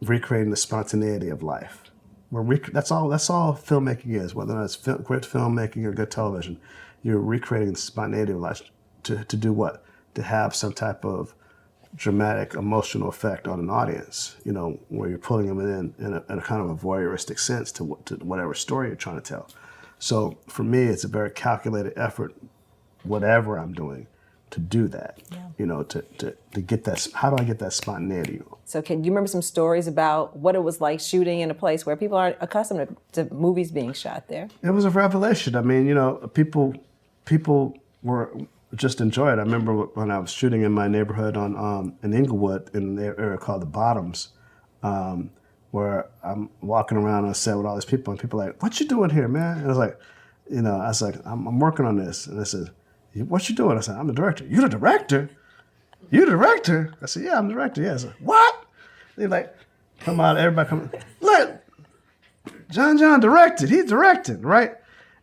recreating the spontaneity of life. That's all filmmaking is, whether it's great filmmaking or good television. You're recreating the spontaneity of life to do what? To have some type of dramatic, emotional effect on an audience, where you're pulling them in a kind of a voyeuristic sense to whatever story you're trying to tell. So for me, it's a very calculated effort, whatever I'm doing, to do that. Yeah. To get that. How do I get that spontaneity? So can you remember some stories about what it was like shooting in a place where people aren't accustomed to movies being shot there? It was a revelation. I mean, people were just enjoy it. I remember when I was shooting in my neighborhood in Inglewood, in the area called the Bottoms, where I'm walking around on set with all these people, and people are like, "What you doing here, man?" And I was like, I'm working on this. And I said, "What you doing?" I said, "I'm the director." "You the director? You the director?" I said, "Yeah, I'm the director." Yeah. I said, "What?" They like come out, everybody come, look, John directed. He's directing, right?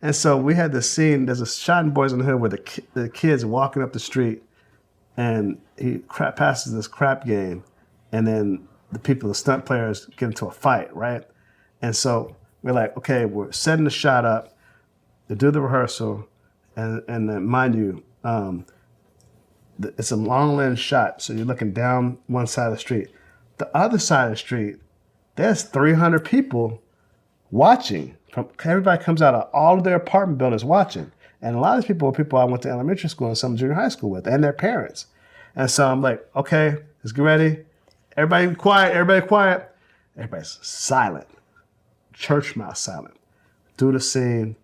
And so we had this scene, there's a shot in Boys in the Hood where the kid's walking up the street and he passes this crap game, and then the stunt players get into a fight, right? And so we're like, okay, we're setting the shot up to do the rehearsal, and then mind you, it's a long lens shot, so you're looking down one side of the street. The other side of the street, there's 300 people watching. Everybody comes out of all of their apartment buildings watching. And a lot of these people were people I went to elementary school and some junior high school with, and their parents. And so I'm like, okay, let's get ready. Everybody quiet, everybody quiet. Everybody's silent. Church mouse silent. Do the scene,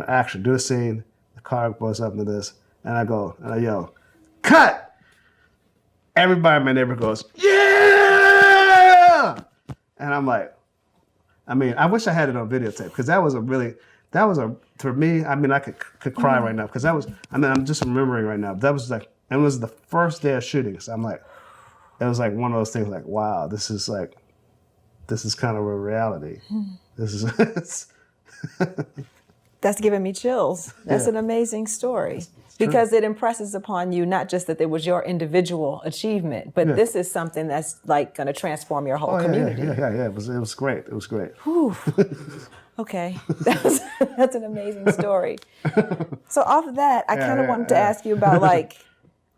action, do the scene. The car goes up into this, and I yell, cut! Everybody in my neighborhood goes, yeah! And I'm like, I wish I had it on videotape, because for me, I could cry right now, because I'm just remembering right now. It was the first day of shooting. So I'm like, it was like one of those things like, wow, this is kind of a reality. This is, That's giving me chills. That's an amazing story. Because it impresses upon you not just that it was your individual achievement, but this is something that's like going to transform your whole community. Yeah. It was great. It was great. Whew. Okay, that's an amazing story. So off of that, I kind of wanted to ask you about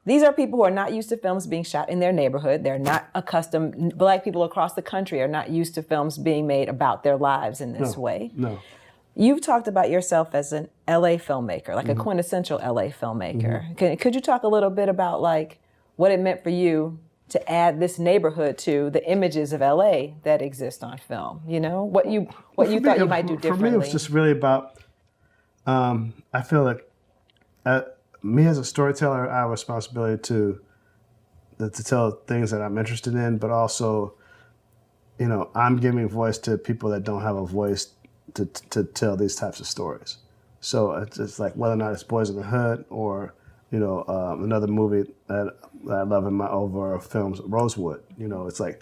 these are people who are not used to films being shot in their neighborhood. They're not accustomed. Black people across the country are not used to films being made about their lives in this way. No. You've talked about yourself as an LA filmmaker, like a quintessential LA filmmaker. Could you talk a little bit about what it meant for you to add this neighborhood to the images of LA that exist on film? What you thought you might do differently. For me, it was just really about. I feel like me as a storyteller, I have a responsibility to tell things that I'm interested in, but also, I'm giving voice to people that don't have a voice to tell these types of stories. So it's like whether or not it's Boys in the Hood or another movie that I love in my over films, Rosewood. It's like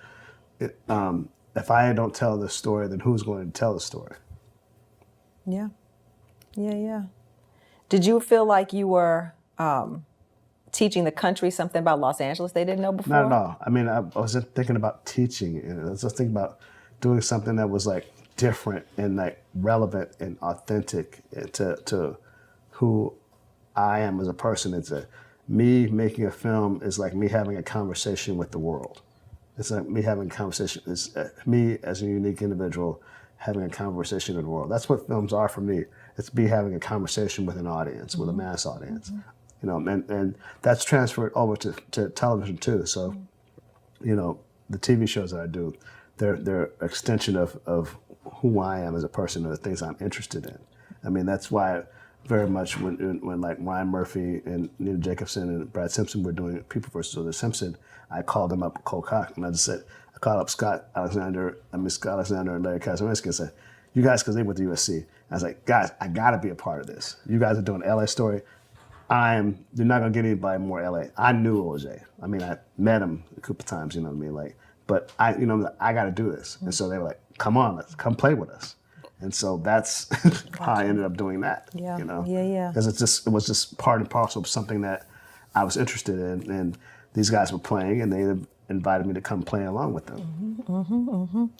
if I don't tell this story, then who's going to tell the story? Yeah. Did you feel like you were teaching the country something about Los Angeles they didn't know before? Not at all. I wasn't thinking about teaching. I was just thinking about doing something that was different and relevant and authentic to who I am as a person. Me making a film is like me having a conversation with the world. It's like me having a conversation. It's me as a unique individual having a conversation with the world. That's what films are for me. It's me having a conversation with an audience, with a mass audience. And that's transferred over to television too. So, the TV shows that I do, they're extension of who I am as a person and the things I'm interested in. That's why very much when Ryan Murphy and Nina Jacobson and Brad Simpson were doing People vs. O.J. Simpson, I called them up cold cock, and I called up Scott Alexander and Larry Kaziminsky and said, you guys, because they went to USC. I was like, guys, I got to be a part of this. You guys are doing an LA story. you're not gonna get anybody more LA. I knew OJ. I mean, I met him a couple times, you know what I mean? Like, but I gotta do this. And so they were like, come on, come play with us. And so that's how I ended up doing that. Yeah. You know? Yeah. Because it was just part and parcel of something that I was interested in. And these guys were playing and they invited me to come play along with them.